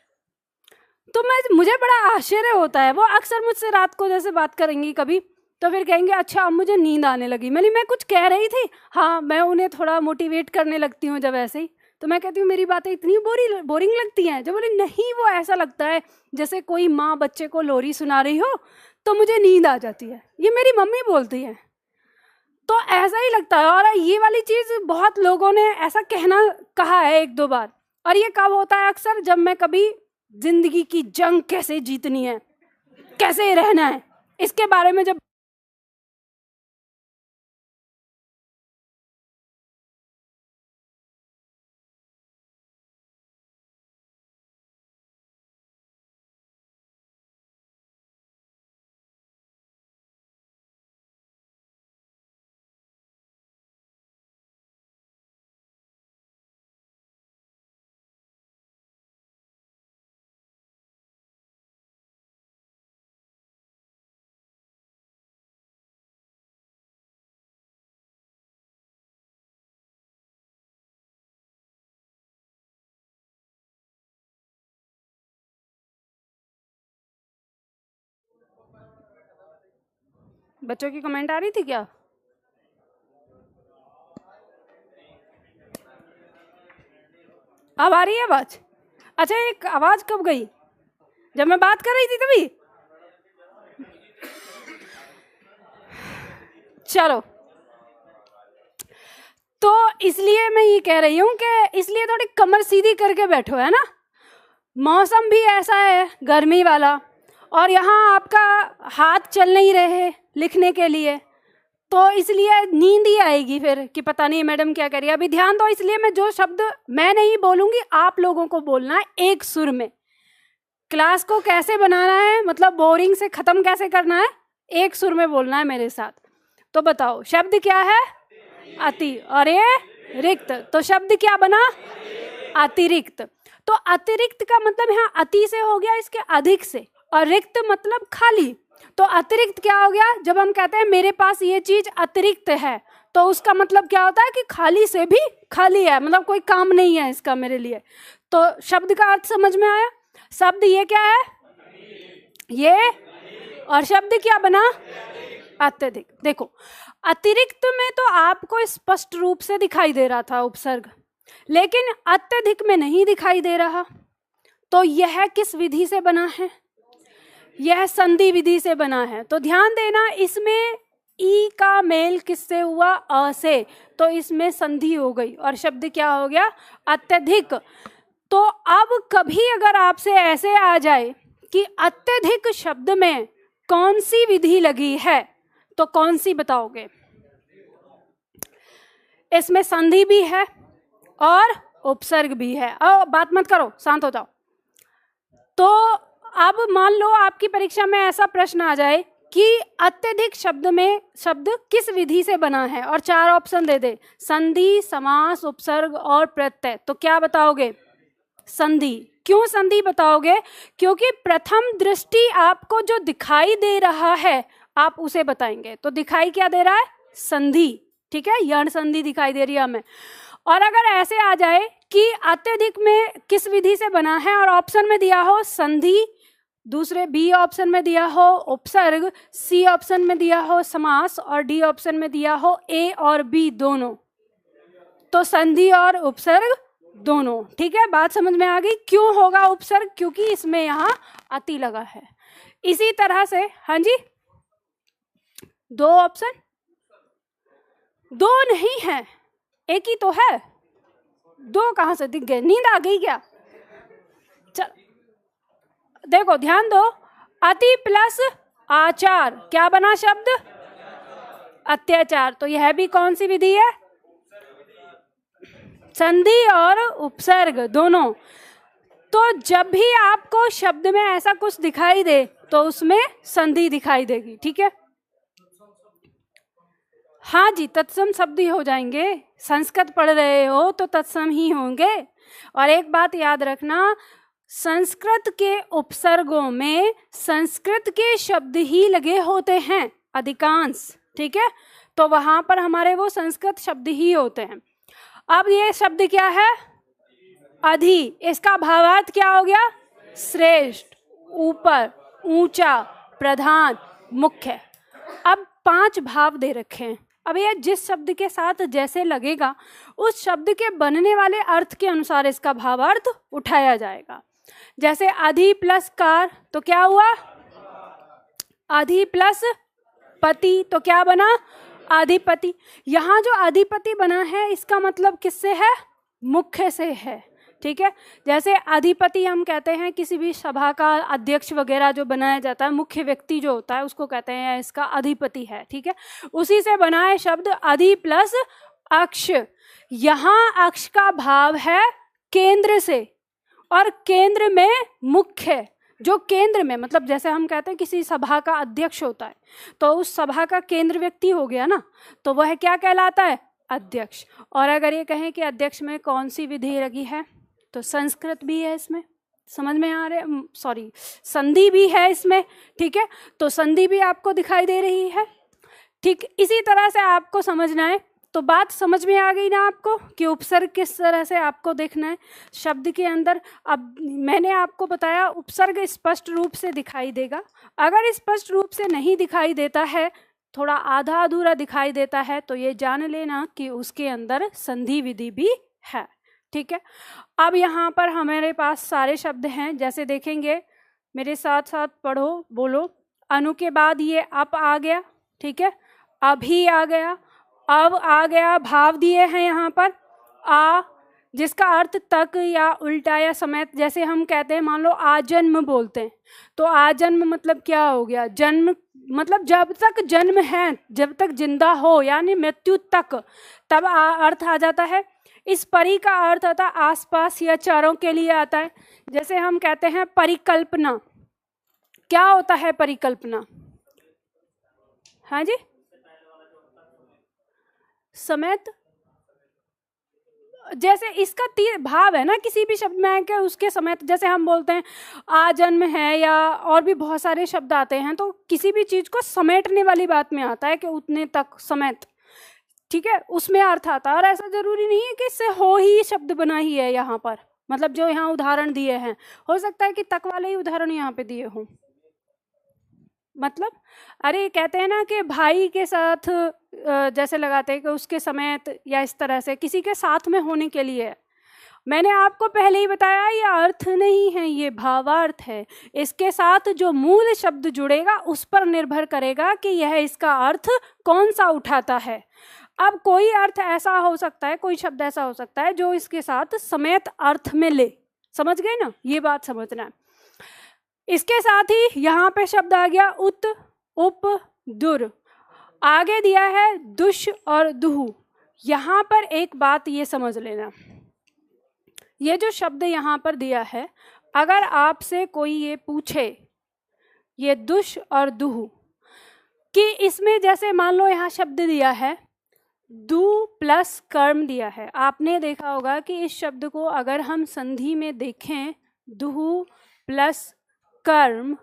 तो मुझे बड़ा आश्चर्य होता है, वो अक्सर मुझसे रात को जैसे बात करेंगी कभी, तो फिर कहेंगे अच्छा अब मुझे नींद आने लगी। मैं कुछ कह रही थी, हाँ मैं उन्हें थोड़ा मोटिवेट करने लगती हूँ जब ऐसे ही, तो मैं कहती हूँ मेरी बातें इतनी बोरिंग लगती हैं। जब बोले नहीं, वो ऐसा लगता है जैसे कोई माँ बच्चे को लोरी सुना रही हो तो मुझे नींद आ जाती है, ये मेरी मम्मी बोलती है। तो ऐसा ही लगता है, और ये वाली चीज़ बहुत लोगों ने ऐसा कहा है एक दो बार। और ये कब होता है? अक्सर जब मैं कभी जिंदगी की जंग कैसे जीतनी है, कैसे रहना है, इसके बारे में जब बच्चों की कमेंट आ रही थी क्या? अब आ रही है आवाज? अच्छा, एक आवाज कब गई? जब मैं बात कर रही थी तभी? चलो, तो इसलिए मैं ये कह रही हूँ कि इसलिए थोड़ी कमर सीधी करके बैठो, है ना। मौसम भी ऐसा है गर्मी वाला, और यहाँ आपका हाथ चल नहीं रहे लिखने के लिए, तो इसलिए नींद ही आएगी फिर कि पता नहीं मैडम क्या करिए। अभी ध्यान दो, इसलिए मैं जो शब्द मैं नहीं बोलूँगी आप लोगों को बोलना है एक सुर में। क्लास को कैसे बनाना है, मतलब बोरिंग से ख़त्म कैसे करना है, एक सुर में बोलना है मेरे साथ। तो बताओ शब्द क्या है? अति, और ये रिक्त, तो शब्द क्या बना? अतिरिक्त। तो अतिरिक्त का मतलब यहाँ अति से हो गया इसके अधिक से, और रिक्त मतलब खाली। तो अतिरिक्त क्या हो गया? जब हम कहते हैं मेरे पास ये चीज अतिरिक्त है, तो उसका मतलब क्या होता है कि खाली से भी खाली है, मतलब कोई काम नहीं है इसका मेरे लिए। तो शब्द का अर्थ समझ में आया? शब्द ये क्या है? ये, और शब्द क्या बना? अत्यधिक। देखो अतिरिक्त में तो आपको स्पष्ट रूप से दिखाई दे रहा था उपसर्ग, लेकिन अत्यधिक में नहीं दिखाई दे रहा। तो यह किस विधि से बना है? यह संधि विधि से बना है। तो ध्यान देना, इसमें ई का मेल किससे हुआ? अ से, तो इसमें संधि हो गई और शब्द क्या हो गया? अत्यधिक। तो अब कभी अगर आपसे ऐसे आ जाए कि अत्यधिक शब्द में कौन सी विधि लगी है, तो कौन सी बताओगे? इसमें संधि भी है और उपसर्ग भी है। बात मत करो, शांत हो जाओ। तो अब मान लो आपकी परीक्षा में ऐसा प्रश्न आ जाए कि अत्यधिक शब्द में शब्द किस विधि से बना है, और 4 ऑप्शन दे दे, संधि, समास, उपसर्ग और प्रत्यय, तो क्या बताओगे? संधि। क्यों संधि बताओगे? क्योंकि प्रथम दृष्टि आपको जो दिखाई दे रहा है आप उसे बताएंगे। तो दिखाई क्या दे रहा है? संधि, ठीक है, यण संधि दिखाई दे रही है हमें। और अगर ऐसे आ जाए कि अत्यधिक में किस विधि से बना है, और ऑप्शन में दिया हो संधि, दूसरे बी ऑप्शन में दिया हो उपसर्ग, सी ऑप्शन में दिया हो समास, और डी ऑप्शन में दिया हो ए और बी दोनों, तो संधि और उपसर्ग दोनों। ठीक है, बात समझ में आ गई? क्यों होगा उपसर्ग? क्योंकि इसमें यहाँ अति लगा है। इसी तरह से, हाँ जी, 2 ऑप्शन, 2 नहीं है, एक ही तो है। 2 कहां से दिख गए? नींद आ गई क्या? चल देखो, ध्यान दो, अति प्लस आचार क्या बना शब्द? अत्याचार। तो यह भी कौन सी विधि है? संधि और उपसर्ग दोनों। तो जब भी आपको शब्द में ऐसा कुछ दिखाई दे तो उसमें संधि दिखाई देगी। ठीक है, हाँ जी, तत्सम शब्द ही हो जाएंगे। संस्कृत पढ़ रहे हो तो तत्सम ही होंगे। और एक बात याद रखना, संस्कृत के उपसर्गों में संस्कृत के शब्द ही लगे होते हैं अधिकांश। ठीक है, तो वहां पर हमारे वो संस्कृत शब्द ही होते हैं। अब ये शब्द क्या है? अधि। इसका भावार्थ क्या हो गया? श्रेष्ठ, ऊपर, ऊंचा, प्रधान, मुख्य। अब 5 भाव दे रखे हैं। अब ये जिस शब्द के साथ जैसे लगेगा उस शब्द के बनने वाले अर्थ के अनुसार इसका भावार्थ उठाया जाएगा। जैसे अधि प्लस कार तो क्या हुआ? अधि प्लस पति तो क्या बना? अधिपति। यहाँ जो अधिपति बना है इसका मतलब किससे है? मुख्य से है। ठीक है, जैसे अधिपति हम कहते हैं किसी भी सभा का अध्यक्ष वगैरह जो बनाया जाता है, मुख्य व्यक्ति जो होता है उसको कहते हैं इसका अधिपति है। ठीक है, उसी से बना है शब्द अधि प्लस अक्ष। यहाँ अक्ष का भाव है केंद्र से, और केंद्र में मुख्य, जो केंद्र में मतलब जैसे हम कहते हैं किसी सभा का अध्यक्ष होता है तो उस सभा का केंद्र व्यक्ति हो गया ना, तो वह क्या कहलाता है? अध्यक्ष। और अगर ये कहें कि अध्यक्ष में कौन सी विधि लगी है तो संस्कृत भी है इसमें, समझ में आ रहे? सॉरी, संधि भी है इसमें। ठीक है, तो संधि भी आपको दिखाई दे रही है। ठीक इसी तरह से आपको समझना है। तो बात समझ में आ गई ना आपको कि उपसर्ग किस तरह से आपको देखना है शब्द के अंदर। अब मैंने आपको बताया उपसर्ग स्पष्ट रूप से दिखाई देगा। अगर स्पष्ट रूप से नहीं दिखाई देता है, थोड़ा आधा अधूरा दिखाई देता है, तो ये जान लेना कि उसके अंदर संधि विधि भी है। ठीक है, अब यहाँ पर हमारे पास सारे शब्द हैं। जैसे देखेंगे, मेरे साथ साथ पढ़ो, बोलो। अनु के बाद ये अप आ गया। ठीक है, अभी आ गया, अब आ गया। भाव दिए हैं यहाँ पर आ, जिसका अर्थ तक या उल्टा या समेत। जैसे हम कहते हैं, मान लो आजन्म बोलते हैं, तो आजन्म मतलब क्या हो गया? जन्म मतलब जब तक जन्म है, जब तक जिंदा हो, यानी मृत्यु तक, तब अर्थ आ जाता है। इस परि का अर्थ आता है आसपास या चारों के लिए आता है। जैसे हम कहते हैं परिकल्पना। क्या होता है परिकल्पना? हाँ जी, समेत। जैसे इसका भाव है ना किसी भी शब्द में कि उसके समेत, जैसे हम बोलते हैं आजन्म है, या और भी बहुत सारे शब्द आते हैं, तो किसी भी चीज को समेटने वाली बात में आता है कि उतने तक समेत। ठीक है, उसमें अर्थ आता है। और ऐसा जरूरी नहीं है कि इससे हो ही शब्द बना ही है यहाँ पर, मतलब जो यहाँ उदाहरण दिए हैं, हो सकता है कि तक वाले ही उदाहरण यहाँ पे दिए हों। मतलब अरे कहते हैं ना कि भाई के साथ जैसे लगाते हैं कि उसके समेत, या इस तरह से किसी के साथ में होने के लिए। मैंने आपको पहले ही बताया ये अर्थ नहीं है, ये भावार्थ है। इसके साथ जो मूल शब्द जुड़ेगा उस पर निर्भर करेगा कि यह इसका अर्थ कौन सा उठाता है। अब कोई अर्थ ऐसा हो सकता है, कोई शब्द ऐसा हो सकता है जो इसके साथ समेत अर्थ में ले। समझ गए ना, ये बात समझना है। इसके साथ ही यहाँ पे शब्द आ गया उत, उप, दुर। आगे दिया है दुष और दुहु। यहाँ पर एक बात ये समझ लेना, ये जो शब्द यहाँ पर दिया है, अगर आपसे कोई ये पूछे ये दुष और दुहु कि इसमें, जैसे मान लो यहाँ शब्द दिया है दु प्लस कर्म दिया है। आपने देखा होगा कि इस शब्द को अगर हम संधि में देखें, दुहु प्लस कर्म,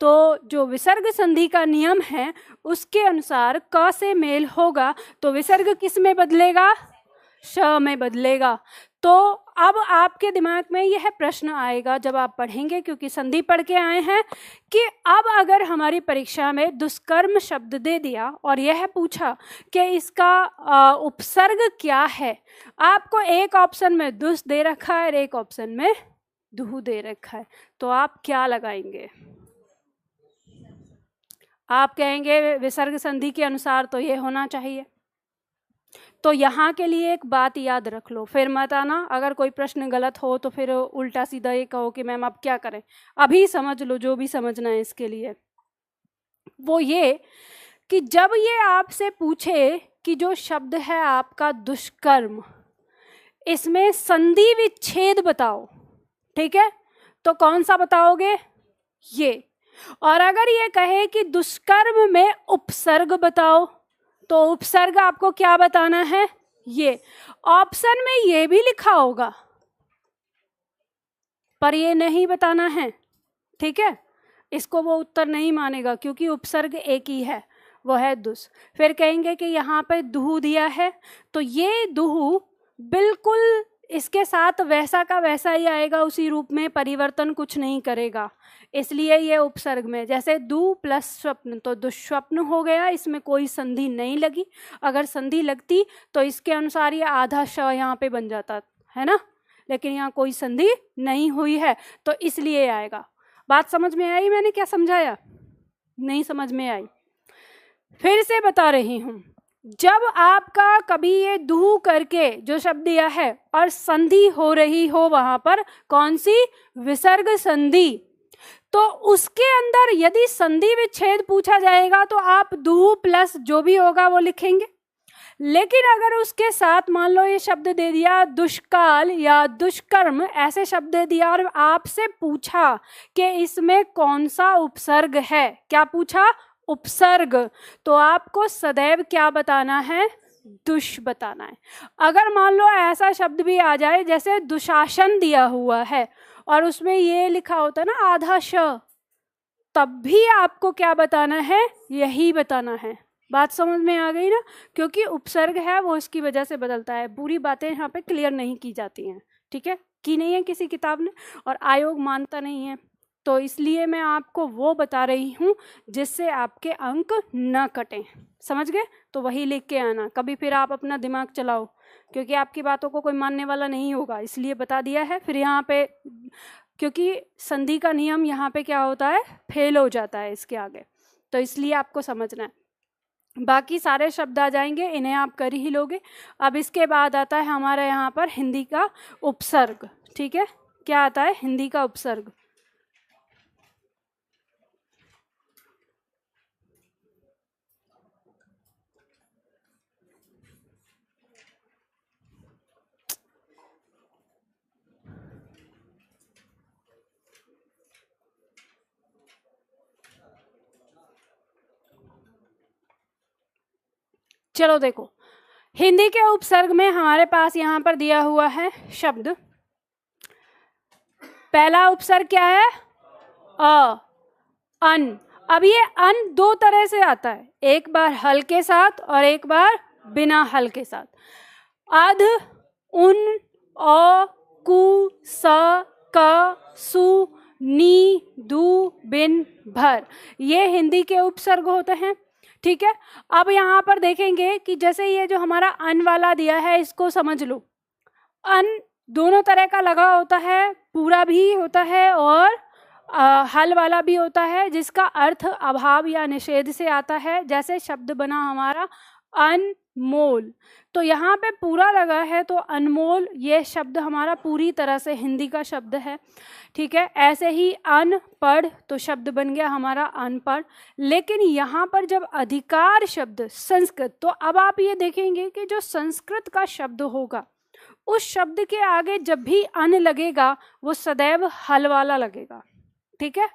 तो जो विसर्ग संधि का नियम है उसके अनुसार क से मेल होगा तो विसर्ग किस में बदलेगा? श में बदलेगा। तो अब आपके दिमाग में यह प्रश्न आएगा जब आप पढ़ेंगे, क्योंकि संधि पढ़ के आए हैं, कि अब अगर हमारी परीक्षा में दुष्कर्म शब्द दे दिया और यह पूछा कि इसका उपसर्ग क्या है, आपको एक ऑप्शन में दुष दे रखा है और एक ऑप्शन में दुह दे रखा है, तो आप क्या लगाएंगे? आप कहेंगे विसर्ग संधि के अनुसार तो ये होना चाहिए। तो यहाँ के लिए एक बात याद रख लो, फिर मत आना अगर कोई प्रश्न गलत हो तो फिर उल्टा सीधा ये कहो कि मैम अब क्या करें। अभी समझ लो जो भी समझना है इसके लिए, वो ये कि जब ये आपसे पूछे कि जो शब्द है आपका दुष्कर्म, इसमें संधि विच्छेद बताओ, ठीक है, तो कौन सा बताओगे? ये। और अगर ये कहे कि दुष्कर्म में उपसर्ग बताओ, तो उपसर्ग आपको क्या बताना है? ये। ऑप्शन में ये भी लिखा होगा पर ये नहीं बताना है, ठीक है, इसको वो उत्तर नहीं मानेगा क्योंकि उपसर्ग एक ही है, वो है दुस। फिर कहेंगे कि यहाँ पे दुह दिया है, तो ये दुह बिल्कुल इसके साथ वैसा का वैसा ही आएगा, उसी रूप में परिवर्तन कुछ नहीं करेगा, इसलिए ये उपसर्ग में, जैसे दु प्लस स्वप्न तो दुष्स्वप्न हो गया, इसमें कोई संधि नहीं लगी। अगर संधि लगती तो इसके अनुसार ये आधा श यहाँ पे बन जाता है ना, लेकिन यहाँ कोई संधि नहीं हुई है तो इसलिए आएगा। बात समझ में आई? मैंने क्या समझाया? नहीं समझ में आई? फिर से बता रही हूँ, जब आपका कभी ये दुह करके जो शब्द दिया है और संधि हो रही हो वहां पर, कौन सी? विसर्ग संधि, तो उसके अंदर यदि संधि विच्छेद पूछा जाएगा तो आप दुह प्लस जो भी होगा वो लिखेंगे। लेकिन अगर उसके साथ मान लो ये शब्द दे दिया दुष्काल या दुष्कर्म, ऐसे शब्द दे दिया और आपसे पूछा कि इसमें कौन सा उपसर्ग है, क्या पूछा? उपसर्ग, तो आपको सदैव क्या बताना है? दुष बताना है। अगर मान लो ऐसा शब्द भी आ जाए जैसे दुशासन दिया हुआ है और उसमें ये लिखा होता है ना आधा श, तब भी आपको क्या बताना है? यही बताना है। बात समझ में आ गई ना? क्योंकि उपसर्ग है वो इसकी वजह से बदलता है, पूरी बातें यहाँ पे क्लियर नहीं की जाती हैं, ठीक है, की नहीं है किसी किताब ने और आयोग मानता नहीं है, तो इसलिए मैं आपको वो बता रही हूँ जिससे आपके अंक न कटें। समझ गए? तो वही लिख के आना, कभी फिर आप अपना दिमाग चलाओ, क्योंकि आपकी बातों को कोई मानने वाला नहीं होगा, इसलिए बता दिया है। फिर यहाँ पे क्योंकि संधि का नियम यहाँ पे क्या होता है? फेल हो जाता है इसके आगे, तो इसलिए आपको समझना है। बाकी सारे शब्द आ जाएंगे, इन्हें आप कर ही लोगे। अब इसके बाद आता है हमारा यहाँ पर हिंदी का उपसर्ग, ठीक है, क्या आता है? हिंदी का उपसर्ग। चलो देखो, हिंदी के उपसर्ग में हमारे पास यहाँ पर दिया हुआ है शब्द, पहला उपसर्ग क्या है? अ, अन। अब ये अन दो तरह से आता है, एक बार हल के साथ और एक बार बिना हल के साथ। अध, उन, औ, कु, स, क, सु, नी, दु, बिन, भर, ये हिंदी के उपसर्ग होते हैं, ठीक है। अब यहाँ पर देखेंगे कि जैसे ये जो हमारा अन वाला दिया है इसको समझ लो, अन दोनों तरह का लगा होता है, पूरा भी होता है और हल वाला भी होता है, जिसका अर्थ अभाव या निषेध से आता है। जैसे शब्द बना हमारा अनमोल, तो यहाँ पे पूरा लगा है तो अनमोल ये शब्द हमारा पूरी तरह से हिंदी का शब्द है, ठीक है। ऐसे ही अनपढ़ तो शब्द बन गया हमारा अनपढ़। लेकिन यहाँ पर जब अधिकार शब्द संस्कृत, तो अब आप ये देखेंगे कि जो संस्कृत का शब्द होगा उस शब्द के आगे जब भी अन लगेगा वो सदैव हल वाला लगेगा, ठीक है।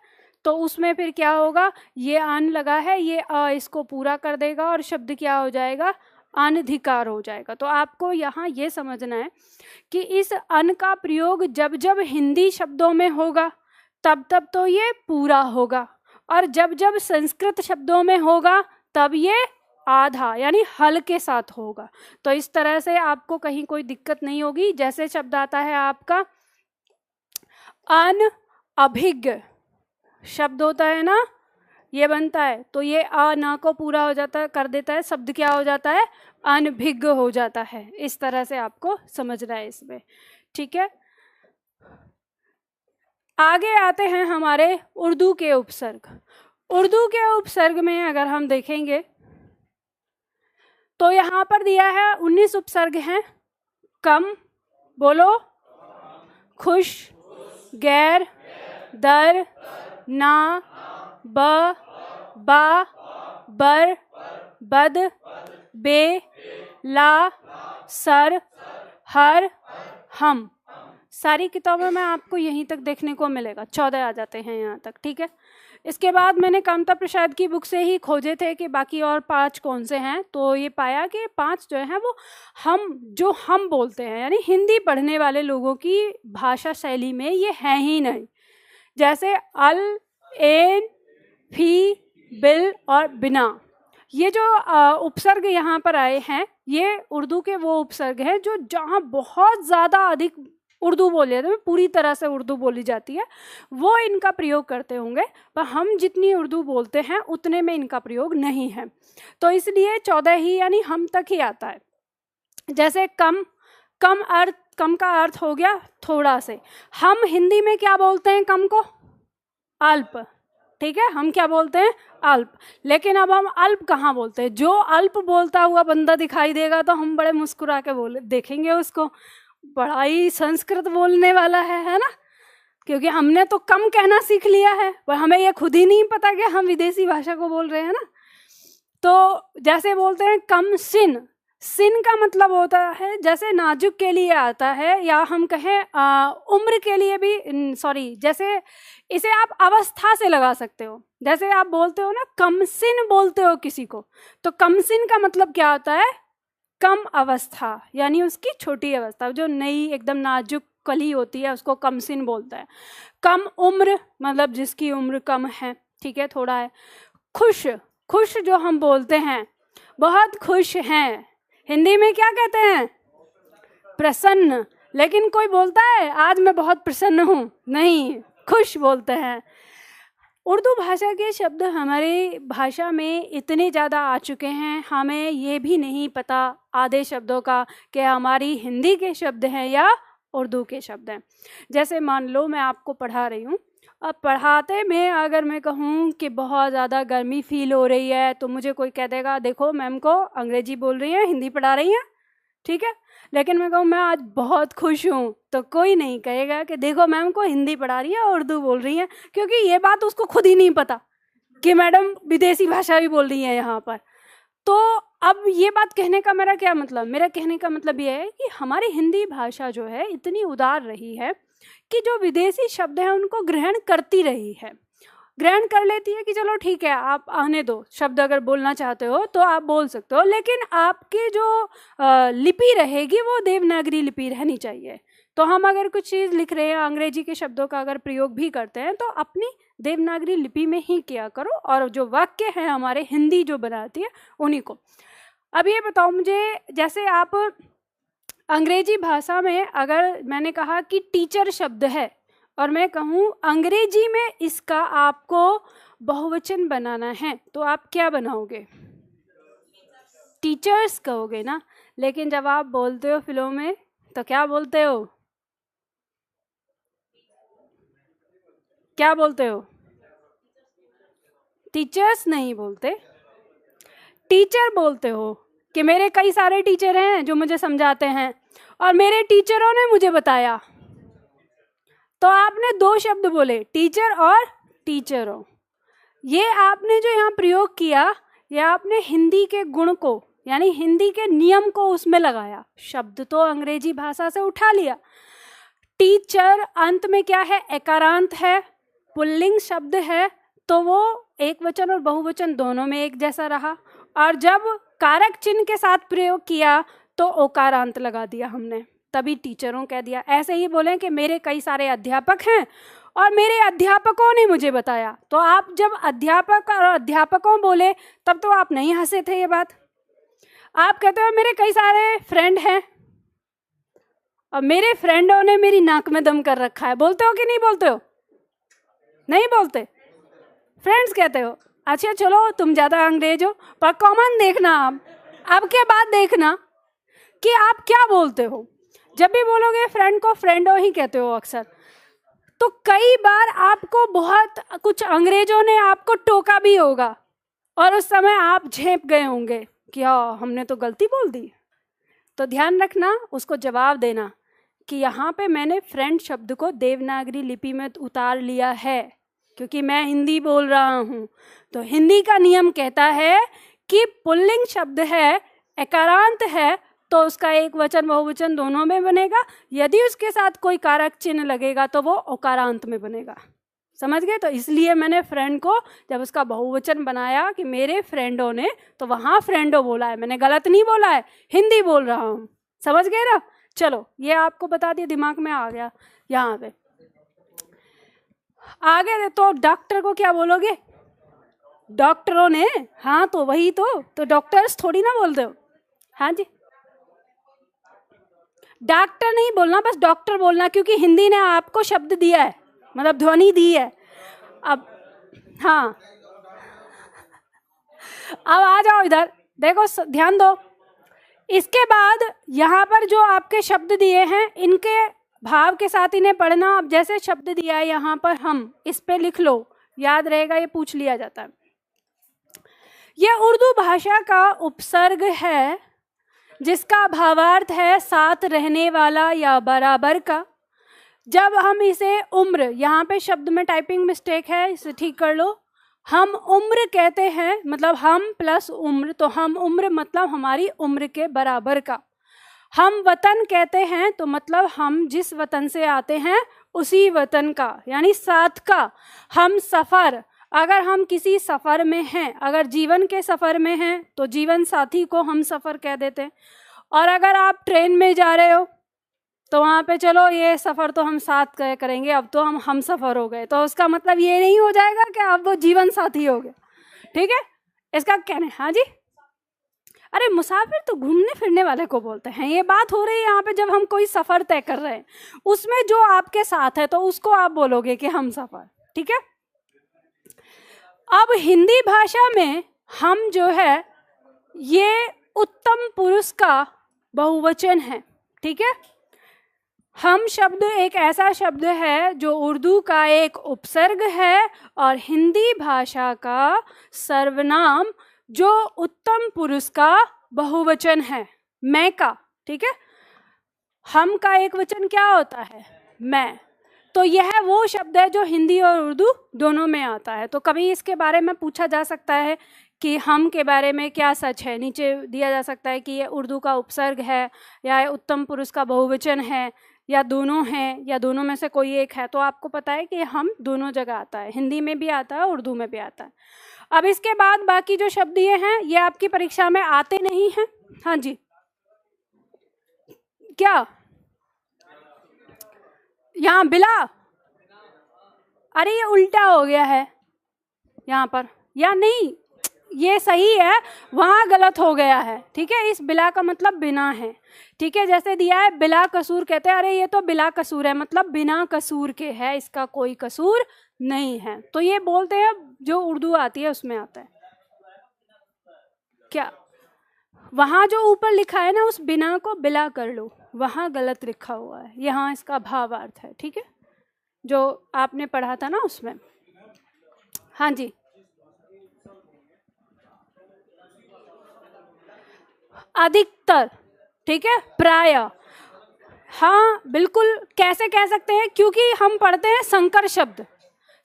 तो उसमें फिर क्या होगा, ये अन लगा है, ये इसको पूरा कर देगा और शब्द क्या हो जाएगा? अनधिकार हो जाएगा। तो आपको यहाँ ये समझना है कि इस अन का प्रयोग जब जब हिंदी शब्दों में होगा तब तब तो ये पूरा होगा, और जब जब संस्कृत शब्दों में होगा तब ये आधा यानी हल के साथ होगा। तो इस तरह से आपको कहीं कोई दिक्कत नहीं होगी। जैसे शब्द आता है आपका अनभिज्ञ शब्द होता है ना, ये बनता है, तो ये अ न को पूरा हो जाता है, कर देता है, शब्द क्या हो जाता है, अनभिज्ञ हो जाता है। इस तरह से आपको समझना है इसमें, ठीक है। आगे आते हैं हमारे उर्दू के उपसर्ग। उर्दू के उपसर्ग में अगर हम देखेंगे तो यहाँ पर दिया है 19 उपसर्ग हैं। कम, बोलो, खुश, गैर, दर, ना, ब, बा, बर, बद, बे, ला, सर, हर, हम। सारी किताबों में आपको यहीं तक देखने को मिलेगा, 14 आ जाते हैं यहाँ तक, ठीक है। इसके बाद मैंने कामता प्रसाद की बुक से ही खोजे थे कि बाकी और 5 कौन से हैं, तो ये पाया कि 5 जो हैं वो हम बोलते हैं, यानी हिंदी पढ़ने वाले लोगों की भाषा शैली में ये है ही नहीं। जैसे अल, एन, फी, बिल और बिना, ये जो उपसर्ग यहाँ पर आए हैं ये उर्दू के वो उपसर्ग हैं जो जहाँ बहुत ज़्यादा अधिक उर्दू बोली जाती है, पूरी तरह से उर्दू बोली जाती है, वो इनका प्रयोग करते होंगे, पर हम जितनी उर्दू बोलते हैं उतने में इनका प्रयोग नहीं है। तो इसलिए 14 ही यानी हम तक ही आता है। जैसे कम, कम का अर्थ हो गया थोड़ा से। हम हिंदी में क्या बोलते हैं कम को? अल्प, ठीक है, हम क्या बोलते हैं? अल्प। लेकिन अब हम अल्प कहाँ बोलते हैं? जो अल्प बोलता हुआ बंदा दिखाई देगा तो हम बड़े मुस्कुरा के देखेंगे उसको, बड़ा ही संस्कृत बोलने वाला है ना, क्योंकि हमने तो कम कहना सीख लिया है, पर हमें ये खुद ही नहीं पता कि हम विदेशी भाषा को बोल रहे हैं ना। तो जैसे बोलते हैं कम सिन, सिन का मतलब होता है जैसे नाजुक के लिए आता है, या हम कहें उम्र के लिए भी, सॉरी, जैसे इसे आप अवस्था से लगा सकते हो। जैसे आप बोलते हो ना कम सिन बोलते हो किसी को, तो कम सिन का मतलब क्या होता है? कम अवस्था, यानी उसकी छोटी अवस्था, जो नई एकदम नाजुक कली होती है उसको कम सिन बोलता है। कम उम्र मतलब जिसकी उम्र कम है, ठीक है, थोड़ा है। खुश, खुश जो हम बोलते हैं, बहुत खुश हैं, हिंदी में क्या कहते हैं? प्रसन्न। लेकिन कोई बोलता है आज मैं बहुत प्रसन्न हूँ? नहीं, खुश बोलते हैं। उर्दू भाषा के शब्द हमारी भाषा में इतने ज़्यादा आ चुके हैं, हमें ये भी नहीं पता आधे शब्दों का कि हमारी हिंदी के शब्द हैं या उर्दू के शब्द हैं। जैसे मान लो मैं आपको पढ़ा रही हूँ, अब पढ़ाते में अगर मैं कहूँ कि बहुत ज़्यादा गर्मी फील हो रही है, तो मुझे कोई कह देगा देखो मैम को अंग्रेजी बोल रही है, हिंदी पढ़ा रही हैं, ठीक है। लेकिन मैं कहूँ मैं आज बहुत खुश हूँ, तो कोई नहीं कहेगा कि देखो मैम को हिंदी पढ़ा रही है और उर्दू बोल रही है, क्योंकि ये बात उसको खुद ही नहीं पता कि मैडम विदेशी भाषा भी बोल रही है यहाँ पर। तो अब ये बात कहने का मेरा क्या मतलब? मेरा कहने का मतलब ये है कि हमारी हिंदी भाषा जो है इतनी उदार रही है कि जो विदेशी शब्द हैं उनको ग्रहण करती रही है, ग्रहण कर लेती है कि चलो ठीक है आप आने दो, शब्द अगर बोलना चाहते हो तो आप बोल सकते हो, लेकिन आपकी जो लिपि रहेगी वो देवनागरी लिपि रहनी चाहिए। तो हम अगर कुछ चीज़ लिख रहे हैं, अंग्रेजी के शब्दों का अगर प्रयोग भी करते हैं तो अपनी देवनागरी लिपि में ही किया करो, और जो वाक्य हैं हमारे हिंदी जो बनाती है उन्हीं को। अब ये बताओ मुझे, जैसे आप अंग्रेजी भाषा में अगर मैंने कहा कि टीचर शब्द है और मैं कहूँ अंग्रेजी में इसका आपको बहुवचन बनाना है, तो आप क्या बनाओगे? टीचर्स कहोगे ना। लेकिन जब आप बोलते हो फिल्मों में तो क्या बोलते हो? क्या बोलते हो? टीचर्स नहीं बोलते, टीचर बोलते हो कि मेरे कई सारे टीचर हैं जो मुझे समझाते हैं और मेरे टीचरों ने मुझे बताया। तो आपने 2 शब्द बोले, टीचर और टीचरों। ये आपने जो यहाँ प्रयोग किया, ये आपने हिंदी के गुण को यानी हिंदी के नियम को उसमें लगाया, शब्द तो अंग्रेजी भाषा से उठा लिया। टीचर अंत में क्या है? एकारांत है, पुल्लिंग शब्द है, तो वो एक वचन और बहुवचन दोनों में एक जैसा रहा, और जब कारक चिन्ह के साथ प्रयोग किया तो ओकारांत लगा दिया हमने, तभी टीचरों कह दिया। ऐसे ही बोलें कि मेरे कई सारे अध्यापक हैं और मेरे अध्यापकों ने मुझे बताया, तो आप जब अध्यापक और अध्यापकों बोले तब तो आप नहीं हंसे थे ये बात, आप कहते हो मेरे कई सारे फ्रेंड हैं और मेरे फ्रेंडों ने मेरी नाक में दम कर रखा है, बोलते हो कि नहीं बोलते हो? नहीं बोलते, फ्रेंड्स कहते हो। अच्छा चलो तुम ज़्यादा अंग्रेज हो, पर कॉमन देखना आप, अब के बाद देखना कि आप क्या बोलते हो। जब भी बोलोगे फ्रेंड को फ्रेंडो ही कहते हो अक्सर, तो कई बार आपको बहुत कुछ अंग्रेजों ने आपको टोका भी होगा और उस समय आप झेप गए होंगे कि हाँ हमने तो गलती बोल दी। तो ध्यान रखना, उसको जवाब देना कि यहाँ पे मैंने फ्रेंड शब्द को देवनागरी लिपि में उतार लिया है क्योंकि मैं हिंदी बोल रहा हूँ। तो हिंदी का नियम कहता है कि पुल्लिंग शब्द है, एकारांत है, तो उसका एक वचन बहुवचन दोनों में बनेगा। यदि उसके साथ कोई कारक चिन्ह लगेगा तो वो ओकारांत में बनेगा। समझ गए? तो इसलिए मैंने फ्रेंड को जब उसका बहुवचन बनाया कि मेरे फ्रेंडों ने, तो वहाँ फ्रेंडो बोला है, मैंने गलत नहीं बोला है, हिंदी बोल रहा हूँ। समझ गए ना? चलो ये आपको बता दिया, दिमाग में आ गया। यहाँ पे आगे तो डॉक्टर को क्या बोलोगे? डॉक्टरों ने, हाँ तो वही तो डॉक्टर्स थोड़ी ना बोलते हो। हाँ जी, डॉक्टर नहीं बोलना, बस डॉक्टर बोलना, क्योंकि हिंदी ने आपको शब्द दिया है, मतलब ध्वनि दी है। अब हाँ, अब आ जाओ इधर, देखो ध्यान दो। इसके बाद यहाँ पर जो आपके शब्द दिए हैं इनके भाव के साथ इन्हें पढ़ना। अब जैसे शब्द दिया है यहाँ पर हम, इस पे लिख लो, याद रहेगा, ये पूछ लिया जाता है। ये उर्दू भाषा का उपसर्ग है जिसका भावार्थ है साथ रहने वाला या बराबर का। जब हम इसे उम्र, यहाँ पे शब्द में टाइपिंग मिस्टेक है, इसे ठीक कर लो। हम उम्र कहते हैं, मतलब हम प्लस उम्र, तो हम उम्र मतलब हमारी उम्र के बराबर का। हम वतन कहते हैं तो मतलब हम जिस वतन से आते हैं उसी वतन का, यानी साथ का। हम सफ़र, अगर हम किसी सफ़र में हैं, अगर जीवन के सफ़र में हैं तो जीवन साथी को हम सफ़र कह देते हैं। और अगर आप ट्रेन में जा रहे हो तो वहाँ पे चलो ये सफ़र तो हम साथ करेंगे, अब तो हम सफ़र हो गए, तो उसका मतलब ये नहीं हो जाएगा कि अब वो जीवन साथी हो गए। ठीक है, इसका कहना है। हाँ जी, अरे मुसाफिर तो घूमने फिरने वाले को बोलते हैं। ये बात हो रही है यहाँ पे जब हम कोई सफ़र तय कर रहे हैं, उसमें जो आपके साथ है तो उसको आप बोलोगे कि हम सफ़र। ठीक है, अब हिंदी भाषा में हम जो है ये उत्तम पुरुष का बहुवचन है। ठीक है, हम शब्द एक ऐसा शब्द है जो उर्दू का एक उपसर्ग है और हिंदी भाषा का सर्वनाम जो उत्तम पुरुष का बहुवचन है, मैं का। ठीक है, हम का एक वचन क्या होता है? मैं। तो यह वो शब्द है जो हिंदी और उर्दू दोनों में आता है। तो कभी इसके बारे में पूछा जा सकता है कि हम के बारे में क्या सच है, नीचे दिया जा सकता है कि ये उर्दू का उपसर्ग है या उत्तम पुरुष का बहुवचन है या दोनों हैं या दोनों में से कोई एक है। तो आपको पता है कि हम दोनों जगह आता है, हिंदी में भी आता है, उर्दू में भी आता है। अब इसके बाद बाकी जो शब्द ये हैं ये आपकी परीक्षा में आते नहीं हैं। हाँ जी, क्या यहाँ बिला, अरे ये उल्टा हो गया है यहाँ पर, या नहीं ये सही है, वहाँ गलत हो गया है। ठीक है, इस बिला का मतलब बिना है। ठीक है, जैसे दिया है बिला कसूर, कहते हैं अरे ये तो बिला कसूर है, मतलब बिना कसूर के है, इसका कोई कसूर नहीं है। तो ये बोलते हैं जो उर्दू आती है उसमें आता है। क्या वहाँ जो ऊपर लिखा है ना उस बिना को बिला कर लो, वहाँ गलत लिखा हुआ है, यहाँ इसका भावार्थ है। ठीक है, जो आपने पढ़ा था ना उसमें। हाँ जी, अधिकतर। ठीक है, प्राय, हाँ बिल्कुल। कैसे कह सकते हैं? क्योंकि हम पढ़ते हैं संकर शब्द।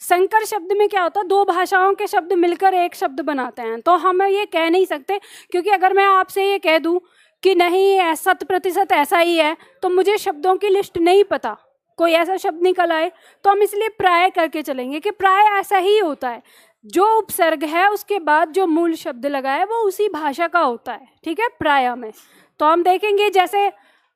संकर शब्द में क्या होता है? दो भाषाओं के शब्द मिलकर एक शब्द बनाते हैं। तो हम ये कह नहीं सकते, क्योंकि अगर मैं आपसे ये कह दूं कि नहीं 100% ऐसा ही है, तो मुझे शब्दों की लिस्ट नहीं पता, कोई ऐसा शब्द निकल आए, तो हम इसलिए प्राय करके चलेंगे कि प्राय ऐसा ही होता है, जो उपसर्ग है उसके बाद जो मूल शब्द लगा है वो उसी भाषा का होता है। ठीक है, प्राय में। तो हम देखेंगे, जैसे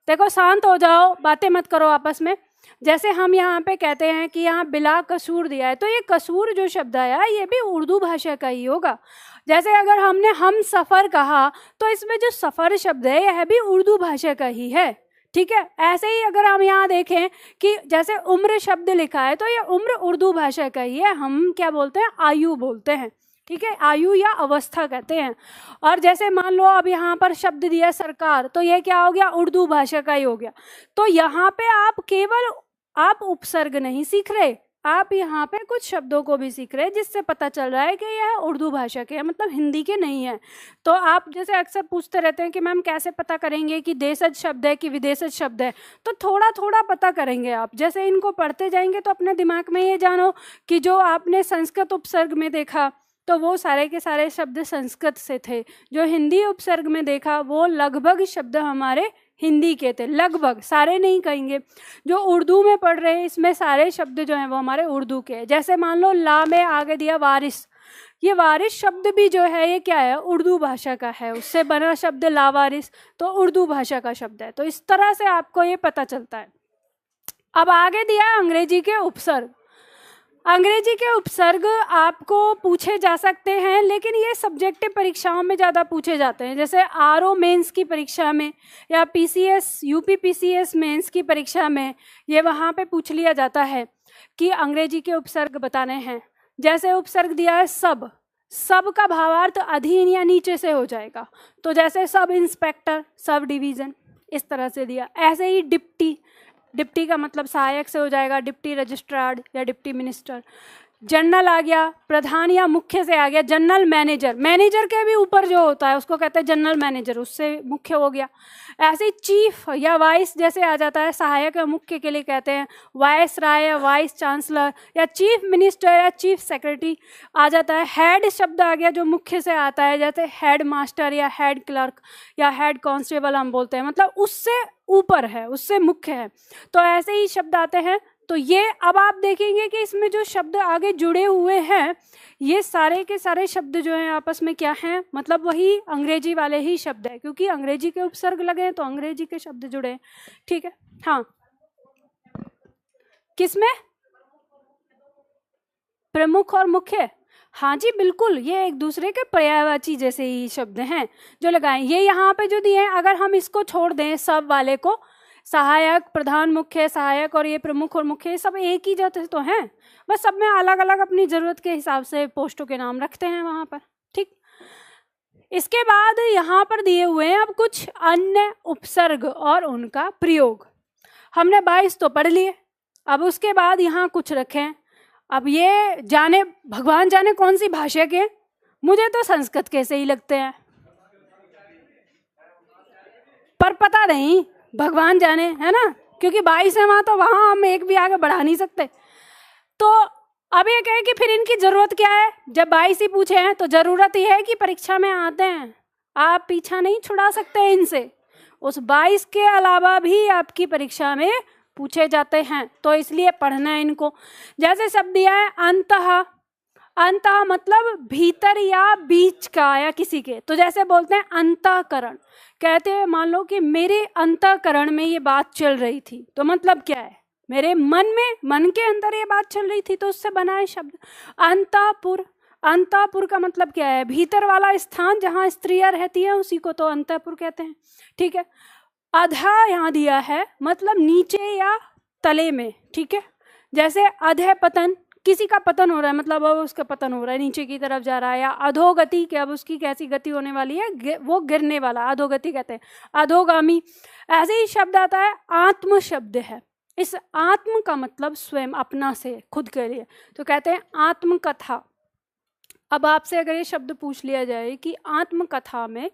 देखो, शांत हो जाओ, बातें मत करो आपस में। जैसे हम यहाँ पे कहते हैं कि यहाँ बिला कसूर दिया है, तो ये कसूर जो शब्द आया ये भी उर्दू भाषा का ही होगा। जैसे अगर हमने हम सफ़र कहा तो इसमें जो सफ़र शब्द है यह भी उर्दू भाषा का ही है, ठीक है। ऐसे ही अगर हम यहाँ देखें कि जैसे उम्र शब्द लिखा है तो ये उम्र उर्दू भाषा का ही है, हम क्या बोलते हैं, आयु बोलते हैं, ठीक है, आयु या अवस्था कहते हैं। और जैसे मान लो अब यहाँ पर शब्द दिया सरकार, तो यह क्या हो गया, उर्दू भाषा का ही हो गया। तो यहाँ पे आप केवल आप उपसर्ग नहीं सीख रहे, आप यहाँ पे कुछ शब्दों को भी सीख रहे हैं, जिससे पता चल रहा है कि यह उर्दू भाषा के हैं, मतलब हिंदी के नहीं है। तो आप जैसे अक्सर पूछते रहते हैं कि मैम कैसे पता करेंगे कि देशज शब्द है कि विदेशज शब्द है, तो थोड़ा थोड़ा पता करेंगे आप। जैसे इनको पढ़ते जाएंगे तो अपने दिमाग में ये जानो कि जो आपने संस्कृत उपसर्ग में देखा तो वो सारे के सारे शब्द संस्कृत से थे, जो हिंदी उपसर्ग में देखा वो लगभग शब्द हमारे हिंदी के थे, लगभग, सारे नहीं कहेंगे। जो उर्दू में पढ़ रहे हैं इसमें सारे शब्द जो हैं वो हमारे उर्दू के हैं। जैसे मान लो ला में आगे दिया वारिस, ये वारिस शब्द भी जो है ये क्या है, उर्दू भाषा का है, उससे बना शब्द लावारिस, तो उर्दू भाषा का शब्द है। तो इस तरह से आपको ये पता चलता है। अब आगे दिया अंग्रेजी के उपसर्ग। अंग्रेजी के उपसर्ग आपको पूछे जा सकते हैं, लेकिन ये सब्जेक्टिव परीक्षाओं में ज़्यादा पूछे जाते हैं। जैसे आरओ मेंस की परीक्षा में या पीसीएस यूपी पीसीएस मेंस की परीक्षा में ये वहाँ पे पूछ लिया जाता है कि अंग्रेजी के उपसर्ग बताने हैं। जैसे उपसर्ग दिया है सब, सब का भावार्थ अधीन या नीचे से हो जाएगा, तो जैसे सब इंस्पेक्टर, सब डिवीज़न, इस तरह से दिया। ऐसे ही डिप्टी, डिप्टी का मतलब सहायक से हो जाएगा, डिप्टी रजिस्ट्रार या डिप्टी मिनिस्टर। जनरल आ गया, प्रधान या मुख्य से आ गया, जनरल मैनेजर, मैनेजर के भी ऊपर जो होता है उसको कहते हैं जनरल मैनेजर, उससे मुख्य हो गया। ऐसे चीफ या वाइस जैसे आ जाता है, सहायक या मुख्य के लिए कहते हैं वाइस राय या वाइस चांसलर, या चीफ मिनिस्टर या चीफ सेक्रेटरी आ जाता है। हेड शब्द आ गया जो मुख्य से आता है, जैसे हेड मास्टर या हेड क्लर्क या हेड कांस्टेबल हम बोलते हैं, मतलब उससे ऊपर है, उससे मुख्य है। तो ऐसे ही शब्द आते हैं। तो ये अब आप देखेंगे कि इसमें जो शब्द आगे जुड़े हुए हैं ये सारे के सारे शब्द जो हैं आपस में क्या हैं, मतलब वही अंग्रेजी वाले ही शब्द है, क्योंकि अंग्रेजी के उपसर्ग लगे हैं तो अंग्रेजी के शब्द जुड़े हैं, ठीक है। हाँ, किसमें, प्रमुख और मुख्य, हाँ जी बिल्कुल, ये एक दूसरे के पर्यायवाची जैसे ही शब्द हैं जो लगाएं। ये यहाँ पे जो दिए हैं, अगर हम इसको छोड़ दें सब वाले को, सहायक, प्रधान, मुख्य, सहायक और ये प्रमुख और मुख्य, सब एक ही जैसे तो हैं, बस सब में अलग अलग अपनी ज़रूरत के हिसाब से पोस्टों के नाम रखते हैं वहाँ पर, ठीक। इसके बाद यहाँ पर दिए हुए हैं अब कुछ अन्य उपसर्ग और उनका प्रयोग। हमने 22 तो पढ़ लिए, अब उसके बाद यहाँ कुछ रखें। अब ये जाने भगवान जाने कौन सी भाषा के, मुझे तो संस्कृत के से ही लगते हैं, पर पता नहीं, भगवान जाने, है ना, क्योंकि 22 है वहाँ, तो वहाँ हम एक भी आगे बढ़ा नहीं सकते। तो अब ये कहे कि फिर इनकी ज़रूरत क्या है, जब 22 ही पूछे हैं तो ज़रूरत ही है कि परीक्षा में आते हैं, आप पीछा नहीं छुड़ा सकते इनसे, उस 22 के अलावा भी आपकी परीक्षा में पूछे जाते हैं, तो इसलिए पढ़ना है इनको। जैसे शब्द दिया है अंतः, अंतः मतलब भीतर या बीच का या किसी के, तो जैसे बोलते हैं अंतःकरण, कहते हैं मान लो कि मेरे अंतःकरण में ये बात चल रही थी, तो मतलब क्या है, मेरे मन में, मन के अंदर ये बात चल रही थी, तो उससे बना है शब्द अंतःपुर। अंतःपुर का मतलब क्या है, भीतर वाला स्थान जहाँ स्त्रियाँ रहती हैं उसी को तो अंतःपुर कहते हैं, ठीक है। अधा यहाँ दिया है, मतलब नीचे या तले में, ठीक है। जैसे अधः पतन, किसी का पतन हो रहा है, मतलब अब उसका पतन हो रहा है, नीचे की तरफ जा रहा है। या अधोगति, कि अब उसकी कैसी गति होने वाली है, वो गिरने वाला, अधोगति कहते हैं। अधोगामी, ऐसे ही शब्द आता है आत्म शब्द है, इस आत्म का मतलब स्वयं, अपना से, खुद के लिए, तो कहते हैं आत्मकथा। अब आपसे अगर ये शब्द पूछ लिया जाए कि आत्मकथा में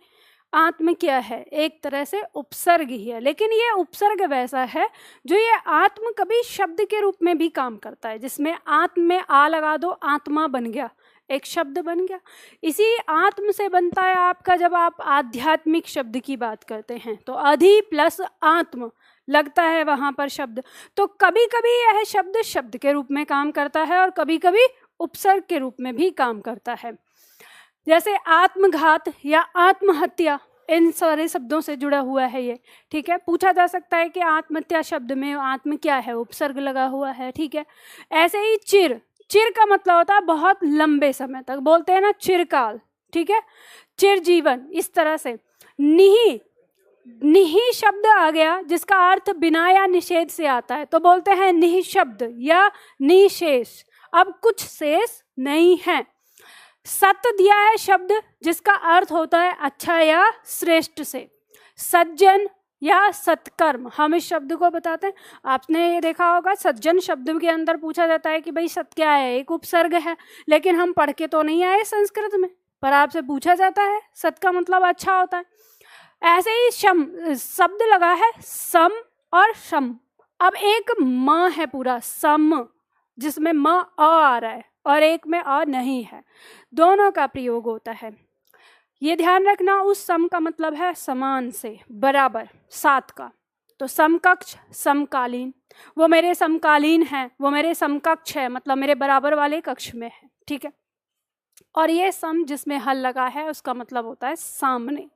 आत्म क्या है, एक तरह से उपसर्ग ही है, लेकिन ये उपसर्ग वैसा है जो ये आत्म कभी शब्द के रूप में भी काम करता है, जिसमें आत्म में आ लगा दो, आत्मा बन गया, एक शब्द बन गया। इसी आत्म से बनता है आपका, जब आप आध्यात्मिक शब्द की बात करते हैं तो अधि प्लस आत्म लगता है वहाँ पर शब्द। तो कभी कभी यह शब्द शब्द के रूप में काम करता है और कभी कभी उपसर्ग के रूप में भी काम करता है। जैसे आत्मघात या आत्महत्या, इन सारे शब्दों से जुड़ा हुआ है ये, ठीक है। पूछा जा सकता है कि आत्महत्या शब्द में आत्म क्या है, उपसर्ग लगा हुआ है, ठीक है। ऐसे ही चिर, चिर का मतलब होता है बहुत लंबे समय तक, बोलते हैं ना चिरकाल, ठीक है, चिर जीवन, इस तरह से। निहि, निहि शब्द आ गया जिसका अर्थ बिना या निषेध से आता है, तो बोलते हैं निहि शब्द या निशेष, अब कुछ शेष नहीं है। सत दिया है शब्द जिसका अर्थ होता है अच्छा या श्रेष्ठ से। सज्जन या सत्कर्म, हम इस शब्द को बताते हैं। आपने ये देखा होगा सज्जन शब्द के अंदर पूछा जाता है कि भाई सत क्या है, एक उपसर्ग है, लेकिन हम पढ़ के तो नहीं आए संस्कृत में, पर आपसे पूछा जाता है, सत का मतलब अच्छा होता है। ऐसे ही शम शब्द लगा है सम और शम, अब एक म है पूरा सम, जिसमें म अ आ रहा है और एक में अ नहीं है, दोनों का प्रयोग होता है। ये ध्यान रखना, उस सम का मतलब है समान से, बराबर, साथ का। तो समकक्ष, समकालीन, वो मेरे समकालीन है, वो मेरे समकक्ष है, मतलब मेरे बराबर वाले कक्ष में है, ठीक है। और ये सम जिसमें हल लगा है उसका मतलब होता है सामने।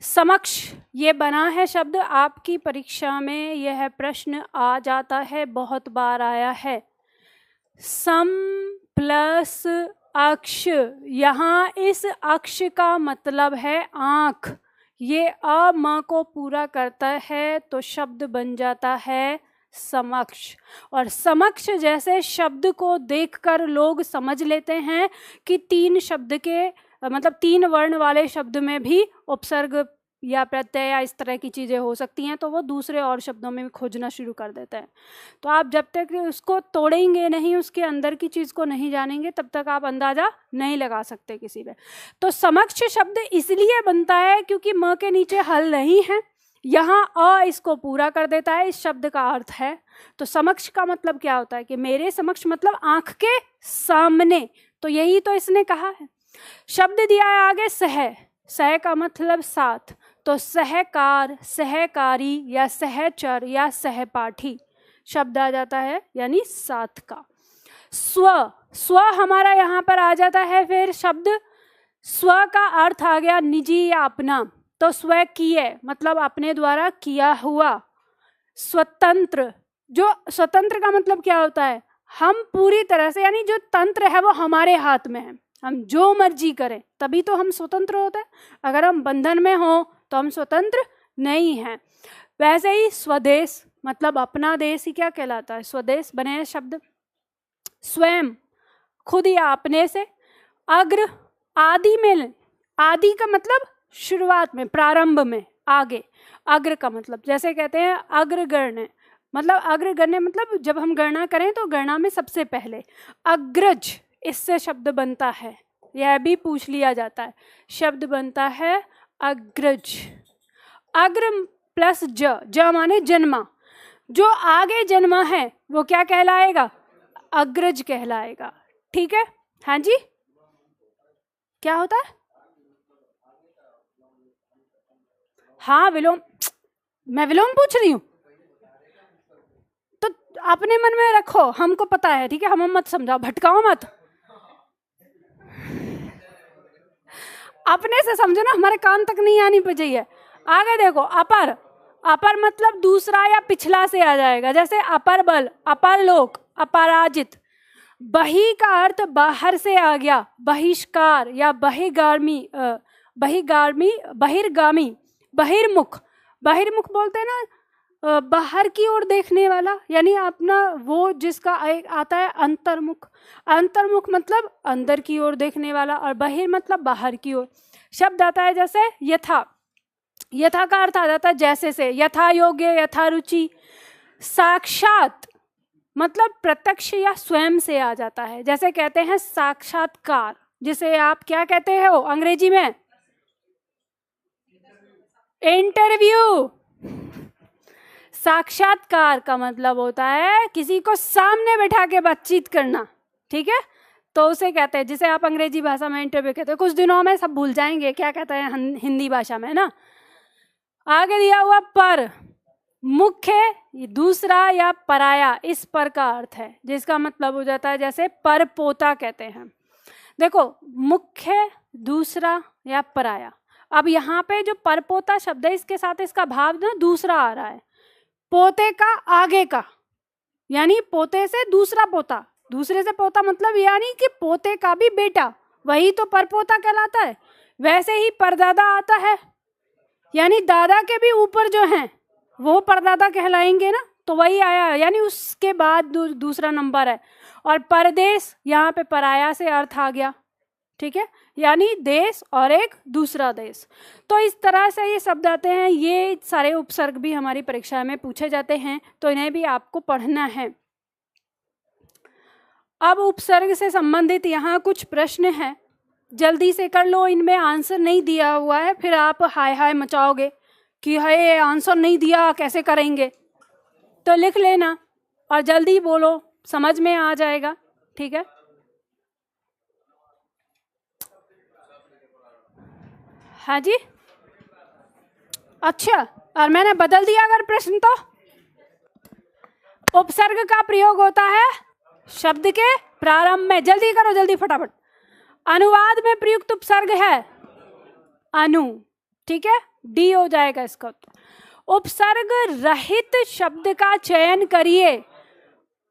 समक्ष ये बना है शब्द, आपकी परीक्षा में यह प्रश्न आ जाता है, बहुत बार आया है। सम प्लस अक्ष, यहाँ इस अक्ष का मतलब है आँख, ये अ म को पूरा करता है तो शब्द बन जाता है समक्ष। और समक्ष जैसे शब्द को देखकर लोग समझ लेते हैं कि तीन शब्द के मतलब तीन वर्ण वाले शब्द में भी उपसर्ग या प्रत्यय या इस तरह की चीज़ें हो सकती हैं, तो वो दूसरे और शब्दों में भी खोजना शुरू कर देते हैं। तो आप जब तक उसको तोड़ेंगे नहीं, उसके अंदर की चीज़ को नहीं जानेंगे, तब तक आप अंदाजा नहीं लगा सकते किसी पे। तो समक्ष शब्द इसलिए बनता है क्योंकि म के नीचे हल नहीं है, यहाँ अ इसको पूरा कर देता है, इस शब्द का अर्थ है। तो समक्ष का मतलब क्या होता है कि मेरे समक्ष मतलब आँख के सामने, तो यही तो इसने कहा है। शब्द दिया है आगे सह, सह का मतलब साथ, तो सहकार, सहकारी या सहचर या सहपाठी शब्द आ जाता है, यानी साथ का। स्व, स्व हमारा यहाँ पर आ जाता है, फिर शब्द स्व का अर्थ आ गया निजी या अपना, तो स्व किए मतलब अपने द्वारा किया हुआ। स्वतंत्र, जो स्वतंत्र का मतलब क्या होता है, हम पूरी तरह से, यानी जो तंत्र है वो हमारे हाथ में है, हम जो मर्जी करें तभी तो हम स्वतंत्र होते हैं, अगर हम बंधन में हो तो हम स्वतंत्र नहीं हैं। वैसे ही स्वदेश मतलब अपना देश ही क्या कहलाता है, स्वदेश बने हैं शब्द। स्वयं खुद या अपने से। अग्र आदि में, आदि का मतलब शुरुआत में, प्रारंभ में, आगे। अग्र का मतलब जैसे कहते हैं अग्रगण्य, मतलब अग्रगण्य मतलब जब हम गणना करें तो गणना में सबसे पहले। अग्रज इससे शब्द बनता है, यह भी पूछ लिया जाता है, शब्द बनता है अग्रज। अग्र प्लस ज, ज माने जन्मा, जो आगे जन्मा है वो क्या कहलाएगा, अग्रज कहलाएगा, ठीक है। हाँ जी, क्या होता है, हाँ विलोम, मैं विलोम पूछ रही हूँ, तो अपने मन में रखो, हमको पता है, ठीक है, हम मत समझाओ, भटकाओ मत, अपने से समझो ना, हमारे कान तक नहीं आनी चाहिए। आगे देखो, अपर, अपर मतलब दूसरा या पिछला से आ जाएगा, जैसे अपर बल, अपर लोक, अपराजित। बही का अर्थ बाहर से आ गया, बहिष्कार या बहिर्गामी, बहिर्गामी, बहिर्गामी, बहिर्मुख, बहिर्मुख बोलते हैं ना, बाहर की ओर देखने वाला, यानी अपना वो जिसका आता है अंतर्मुख, अंतर्मुख मतलब अंदर की ओर देखने वाला, और बहिर मतलब बाहर की ओर। शब्द आता है जैसे यथा, यथा का अर्थ आ जाता है जैसे से, यथा योग्य, यथा रुचि। साक्षात मतलब प्रत्यक्ष या स्वयं से आ जाता है, जैसे कहते हैं साक्षात्कार, जिसे आप क्या कहते हो अंग्रेजी में, इंटरव्यू। साक्षात्कार का मतलब होता है किसी को सामने बैठा के बातचीत करना, ठीक है, तो उसे कहते हैं, जिसे आप अंग्रेजी भाषा में इंटरव्यू कहते हैं। कुछ दिनों में सब भूल जाएंगे क्या कहते हैं हिंदी भाषा में ना। आगे दिया हुआ पर, मुख्य, दूसरा या पराया, इस पर का अर्थ है, जिसका मतलब हो जाता है जैसे पर पोता कहते हैं। देखो, मुख्य, दूसरा या पराया, अब यहाँ पे जो परपोता शब्द है इसके साथ इसका भाव ना दूसरा आ रहा है, पोते का आगे का, यानी पोते से दूसरा पोता, दूसरे से पोता मतलब यानी कि पोते का भी बेटा, वही तो परपोता कहलाता है। वैसे ही परदादा आता है, यानी दादा के भी ऊपर जो हैं वो परदादा कहलाएंगे ना, तो वही आया, यानी उसके बाद दूसरा नंबर है। और परदेश यहाँ पे पराया से अर्थ आ गया, ठीक है, यानी देश और एक दूसरा देश। तो इस तरह से ये शब्द आते हैं। ये सारे उपसर्ग भी हमारी परीक्षा में पूछे जाते हैं, तो इन्हें भी आपको पढ़ना है। अब उपसर्ग से संबंधित यहाँ कुछ प्रश्न हैं, जल्दी से कर लो, इनमें आंसर नहीं दिया हुआ है, फिर आप हाय हाय मचाओगे कि हाय आंसर नहीं दिया कैसे करेंगे। तो लिख लेना और जल्दी बोलो, समझ में आ जाएगा, ठीक है। हाँ जी, अच्छा, और मैंने बदल दिया अगर प्रश्न तो। उपसर्ग का प्रयोग होता है शब्द के प्रारंभ में, जल्दी करो जल्दी फटाफट। अनुवाद में प्रयुक्त उपसर्ग है अनु, ठीक है, डी हो जाएगा इसका। तो उपसर्ग रहित शब्द का चयन करिए।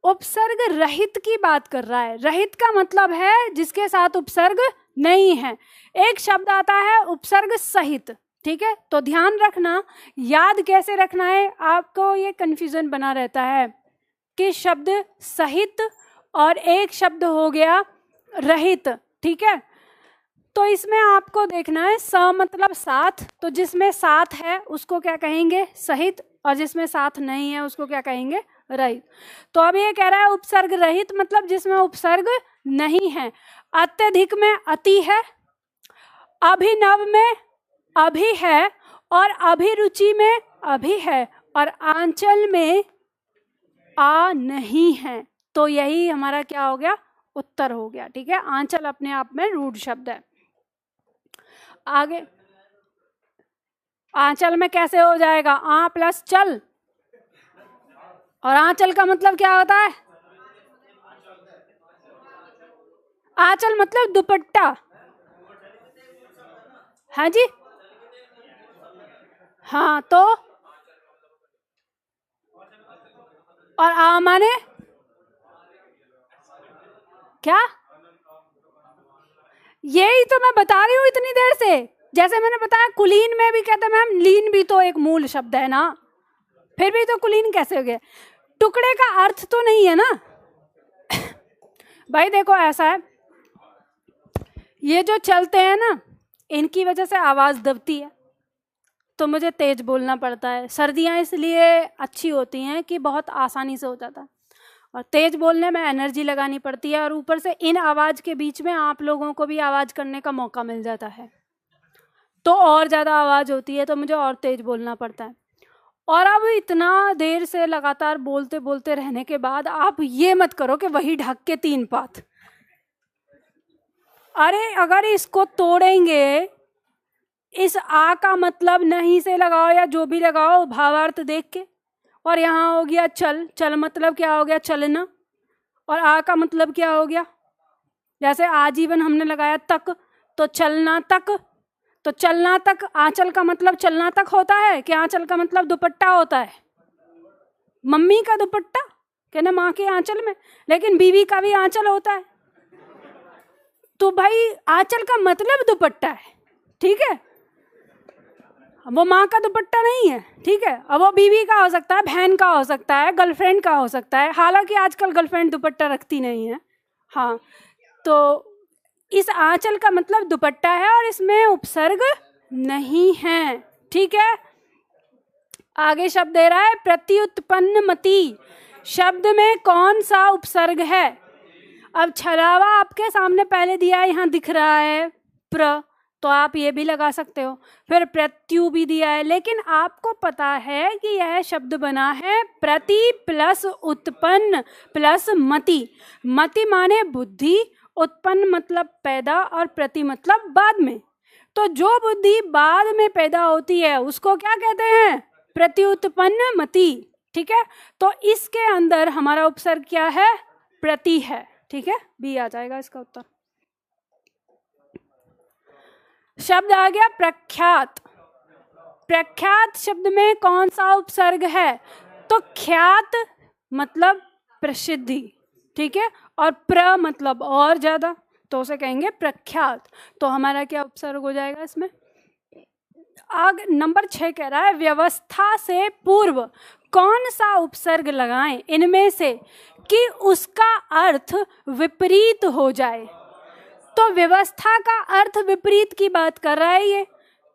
उपसर्ग रहित की बात कर रहा है, रहित का मतलब है जिसके साथ उपसर्ग नहीं है। एक शब्द आता है उपसर्ग सहित, ठीक है, तो ध्यान रखना, याद कैसे रखना है, आपको ये कंफ्यूजन बना रहता है कि शब्द सहित और एक शब्द हो गया रहित, ठीक है। तो इसमें आपको देखना है स मतलब साथ, तो जिसमें साथ है उसको क्या कहेंगे सहित, और जिसमें साथ नहीं है उसको क्या कहेंगे रहित। तो अब ये कह रहा है उपसर्ग रहित मतलब जिसमें उपसर्ग नहीं है। अत्यधिक में अति है, अभिनव में अभी है, और अभिरुचि में अभी है, और आंचल में आ नहीं है। तो यही हमारा क्या हो गया, उत्तर हो गया, ठीक है। आंचल अपने आप में रूढ़ शब्द है। आगे आंचल में कैसे हो जाएगा, आ प्लस चल, और आंचल का मतलब क्या होता है, आंचल मतलब दुपट्टा, हाँ जी, हाँ, तो और आ माने क्या, यही तो मैं बता रही हूँ इतनी देर से। जैसे मैंने बताया कुलीन में भी कहते हैं मैम, लीन भी तो एक मूल शब्द है ना, फिर भी तो कुलीन कैसे हो गया, टुकड़े का अर्थ तो नहीं है ना। भाई देखो ऐसा है, ये जो चलते हैं ना इनकी वजह से आवाज़ दबती है, तो मुझे तेज बोलना पड़ता है। सर्दियाँ इसलिए अच्छी होती हैं कि बहुत आसानी से हो जाता है, और तेज बोलने में एनर्जी लगानी पड़ती है, और ऊपर से इन आवाज़ के बीच में आप लोगों को भी आवाज़ करने का मौका मिल जाता है, तो और ज़्यादा आवाज़ होती है, तो मुझे और तेज बोलना पड़ता है। और अब इतना देर से लगातार बोलते बोलते रहने के बाद आप ये मत करो कि वही ढक के 3 पात। अरे अगर इसको तोड़ेंगे, इस आ का मतलब नहीं से लगाओ या जो भी लगाओ भावार्थ देख के, और यहाँ हो गया चल, चल मतलब क्या हो गया चलना, और आ का मतलब क्या हो गया, जैसे आजीवन हमने लगाया तक, तो चलना तक, तो चलना तक आंचल का मतलब चलना तक होता है कि आंचल का मतलब दुपट्टा होता है, मम्मी का दुपट्टा कहना माँ के आंचल में, लेकिन बीवी का भी आंचल होता है, तो भाई आंचल का मतलब दुपट्टा है, ठीक है, वो माँ का दुपट्टा नहीं है, ठीक है। अब वो बीवी का हो सकता है, बहन का हो सकता है, गर्लफ्रेंड का हो सकता है, हालांकि आजकल गर्लफ्रेंड दुपट्टा रखती नहीं है, हाँ। तो इस आंचल का मतलब दुपट्टा है और इसमें उपसर्ग नहीं है, ठीक है। आगे शब्द दे रहा है प्रत्युत्पन्न मति, शब्द में कौन सा उपसर्ग है। अब छलावा आपके सामने पहले दिया है, यहाँ दिख रहा है प्र, तो आप ये भी लगा सकते हो, फिर प्रत्यु भी दिया है, लेकिन आपको पता है कि यह शब्द बना है प्रति प्लस उत्पन्न प्लस मति। मति माने बुद्धि, उत्पन्न मतलब पैदा, और प्रति मतलब बाद में। तो जो बुद्धि बाद में पैदा होती है उसको क्या कहते हैं, प्रत्युत्पन्न मति, ठीक है। तो इसके अंदर हमारा उपसर्ग क्या है, प्रति है, ठीक है, बी आ जाएगा इसका उत्तर। शब्द आ गया प्रख्यात। प्रख्यात शब्द में कौन सा उपसर्ग है? तो ख्यात मतलब प्रसिद्धि, ठीक है, और प्र मतलब और ज्यादा, तो उसे कहेंगे प्रख्यात। तो हमारा क्या उपसर्ग हो जाएगा इसमें? आगे नंबर 6 कह रहा है व्यवस्था से पूर्व कौन सा उपसर्ग लगाएं इनमें से कि उसका अर्थ विपरीत हो जाए। तो व्यवस्था का अर्थ विपरीत की बात कर रहा है ये,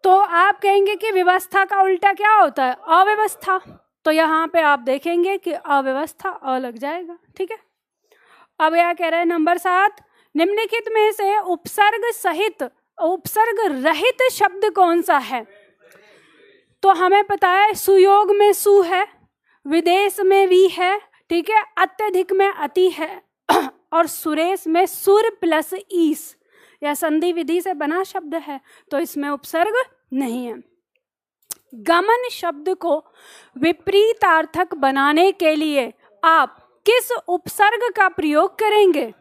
तो आप कहेंगे कि व्यवस्था का उल्टा क्या होता है? अव्यवस्था। तो यहाँ पे आप देखेंगे कि अव्यवस्था अ लग जाएगा, ठीक है। अब यह कह रहे हैं नंबर 7, निम्नलिखित में से उपसर्ग सहित उपसर्ग रहित शब्द कौन सा है? तो हमें पता है सुयोग में सु है, विदेश में वी है, ठीक है, अत्यधिक में अति है, और सुरेश में सुर प्लस ईस, यह संधि विधि से बना शब्द है, तो इसमें उपसर्ग नहीं है। गमन शब्द को विपरीतार्थक बनाने के लिए आप किस उपसर्ग का प्रयोग करेंगे?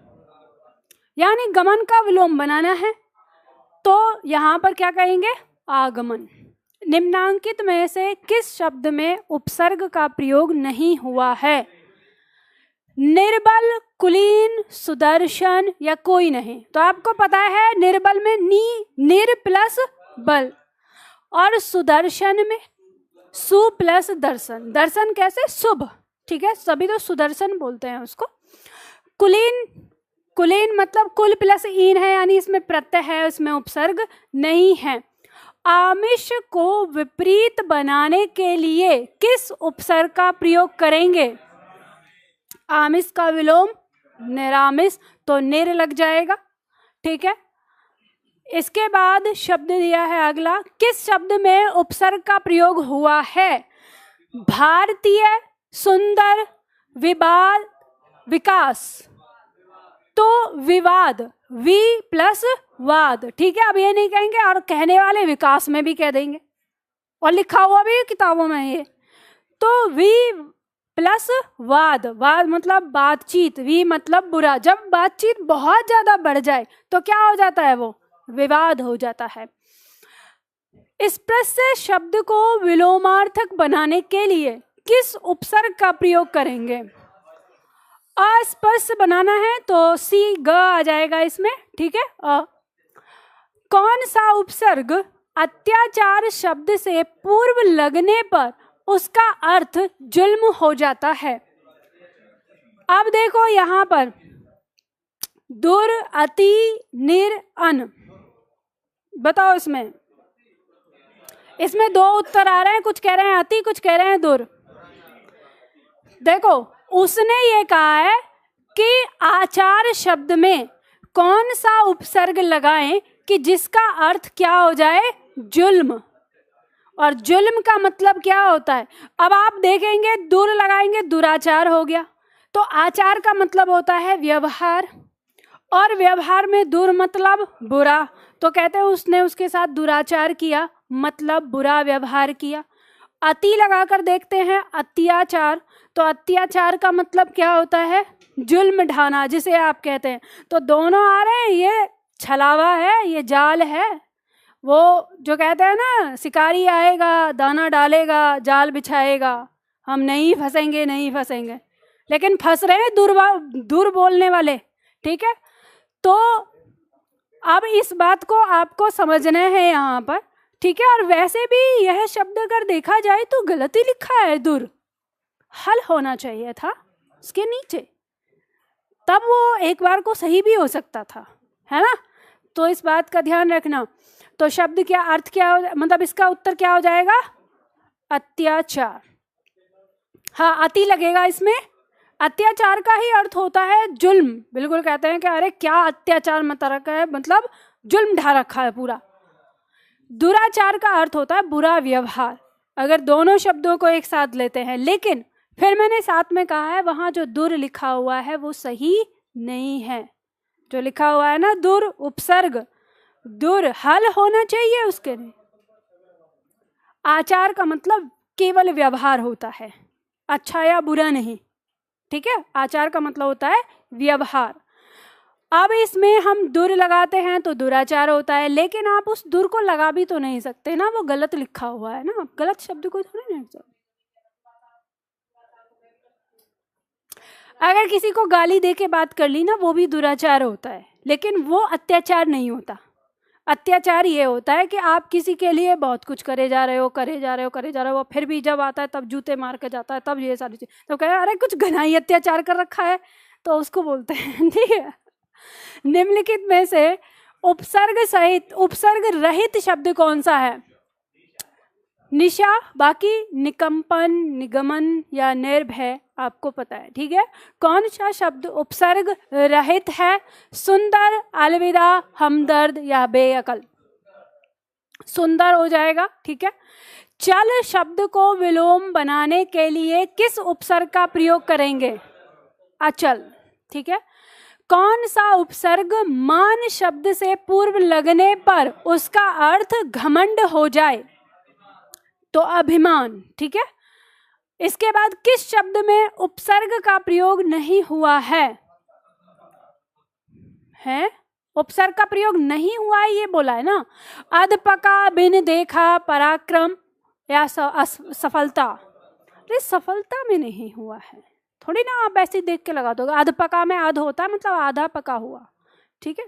यानी गमन का विलोम बनाना है, तो यहाँ पर क्या कहेंगे? आगमन। निम्नांकित में से किस शब्द में उपसर्ग का प्रयोग नहीं हुआ है? निर्बल, कुलीन, सुदर्शन या कोई नहीं। तो आपको पता है निर्बल में निर प्लस बल, और सुदर्शन में सु प्लस दर्शन। दर्शन कैसे? शुभ, ठीक है, सभी तो सुदर्शन बोलते हैं उसको। कुलीन, कुलीन मतलब कुल प्लस ईन है, यानी इसमें प्रत्यय है, उसमें उपसर्ग नहीं है। आमिष को विपरीत बनाने के लिए किस उपसर्ग का प्रयोग करेंगे? आमिष का विलोम निरामिष, तो निर लग जाएगा, ठीक है। इसके बाद शब्द दिया है अगला, किस शब्द में उपसर्ग का प्रयोग हुआ है? भारतीय, सुंदर, विवाद, विकास। तो विवाद, वी प्लस वाद, ठीक है। अब ये नहीं कहेंगे, और कहने वाले विकास में भी कह देंगे, और लिखा हुआ भी किताबों में ये। तो वी प्लस वाद, वाद मतलब बातचीत, वी मतलब बुरा। जब बातचीत बहुत ज्यादा बढ़ जाए तो क्या हो जाता है? वो विवाद हो जाता है। स्पष्ट शब्द को विलोमार्थक बनाने के लिए किस उपसर्ग का प्रयोग करेंगे? अस्पष्ट बनाना है तो सी ग आ जाएगा इसमें, ठीक है। कौन सा उपसर्ग अत्याचार शब्द से पूर्व लगने पर उसका अर्थ जुल्म हो जाता है? अब देखो यहां पर दुर, अति, निर, अन, बताओ इसमें दो उत्तर आ रहे हैं, कुछ कह रहे हैं अति, कुछ कह रहे हैं दुर। देखो उसने ये कहा है कि आचार शब्द में कौन सा उपसर्ग लगाएं कि जिसका अर्थ क्या हो जाए? जुल्म। और जुल्म का मतलब क्या होता है? अब आप देखेंगे दुर लगाएंगे, दुराचार हो गया। तो आचार का मतलब होता है व्यवहार, और व्यवहार में दुर मतलब बुरा, तो कहते हैं उसने उसके साथ दुराचार किया, मतलब बुरा व्यवहार किया। अति लगाकर देखते हैं अत्याचार, तो अत्याचार का मतलब क्या होता है? जुल्म ढाना, जिसे आप कहते हैं। तो दोनों आ रहे हैं, ये छलावा है, ये जाल है। वो जो कहते हैं ना, शिकारी आएगा, दाना डालेगा, जाल बिछाएगा, हम नहीं फंसेंगे, नहीं फंसेंगे, लेकिन फंस रहे हैं दूर बोलने वाले, ठीक है। तो अब इस बात को आपको समझना है यहाँ पर, ठीक है। और वैसे भी यह शब्द अगर देखा जाए तो गलती लिखा है, दूर हल होना चाहिए था उसके नीचे, तब वो एक बार को सही भी हो सकता था, है ना। तो इस बात का ध्यान रखना। तो शब्द क्या अर्थ क्या हो, मतलब इसका उत्तर क्या हो जाएगा? अत्याचार। हाँ, अति लगेगा इसमें। अत्याचार का ही अर्थ होता है जुल्म। बिल्कुल कहते हैं कि अरे क्या अत्याचार मत रखा है, मतलब जुल्म ढा रखा है पूरा। दुराचार का अर्थ होता है बुरा व्यवहार, अगर दोनों शब्दों को एक साथ लेते हैं। लेकिन फिर मैंने साथ में कहा है वहां जो दुर लिखा हुआ है वो सही नहीं है। जो लिखा हुआ है ना दुर उपसर्ग, दुर हल होना चाहिए उसके लिए। आचार का मतलब केवल व्यवहार होता है, अच्छा या बुरा नहीं, ठीक है। आचार का मतलब होता है व्यवहार। अब इसमें हम दुर लगाते हैं तो दुराचार होता है, लेकिन आप उस दुर को लगा भी तो नहीं सकते ना, वो गलत लिखा हुआ है ना, आप गलत शब्द को थोड़ी ना। अगर किसी को गाली दे के बात कर ली ना, वो भी दुराचार होता है, लेकिन वो अत्याचार नहीं होता। अत्याचार ये होता है कि आप किसी के लिए बहुत कुछ करे जा रहे हो, फिर भी जब आता है तब जूते मार के जाता है, तब ये सारी चीज, तो कह अरे कुछ घना ही अत्याचार कर रखा है, तो उसको बोलते हैं। ठीक है, निम्नलिखित में से उपसर्ग सहित उपसर्ग रहित शब्द कौन सा है? निशा, बाकी निकंपन, निगमन या निर्भय आपको पता है। ठीक है, कौन सा शब्द उपसर्ग रहित है? सुंदर, अलविदा, हमदर्द या बेअकल। सुंदर हो जाएगा। ठीक है, चल शब्द को विलोम बनाने के लिए किस उपसर्ग का प्रयोग करेंगे? अचल। ठीक है, कौन सा उपसर्ग मान शब्द से पूर्व लगने पर उसका अर्थ घमंड हो जाए? तो अभिमान। ठीक है, इसके बाद किस शब्द में उपसर्ग का प्रयोग नहीं हुआ है? उपसर्ग का प्रयोग नहीं हुआ है, ये बोला है ना। अधपका, बिन देखा, पराक्रम या सफलता। अरे सफलता में नहीं हुआ है, थोड़ी ना आप ऐसे देख के लगा दोगे। अधपका में अध होता है, मतलब आधा पका हुआ। ठीक है,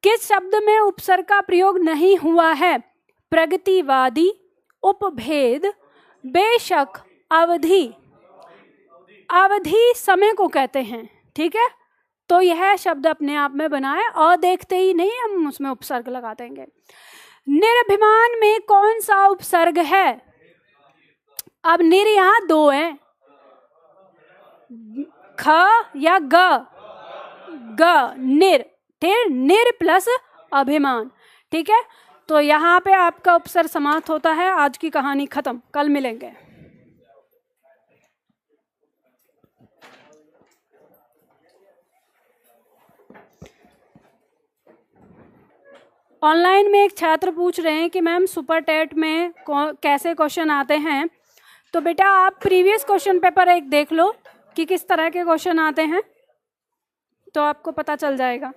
किस शब्द में उपसर्ग का प्रयोग नहीं हुआ है? प्रगतिवादी, उपभेद, बेशक, अवधि। अवधि समय को कहते हैं। ठीक है, तो यह शब्द अपने आप में बना है, और देखते ही नहीं हम उसमें उपसर्ग लगा देंगे। निर्भिमान में कौन सा उपसर्ग है? अब निर यहां दो हैं, ख या ग। ग, निर। फिर निर प्लस अभिमान। ठीक है, तो यहाँ पे आपका उपसर्ग समाप्त होता है। आज की कहानी खत्म, कल मिलेंगे। ऑनलाइन में एक छात्र पूछ रहे हैं कि मैम सुपर टेट में कैसे क्वेश्चन आते हैं। तो बेटा आप प्रीवियस क्वेश्चन पेपर एक देख लो कि किस तरह के क्वेश्चन आते हैं, तो आपको पता चल जाएगा।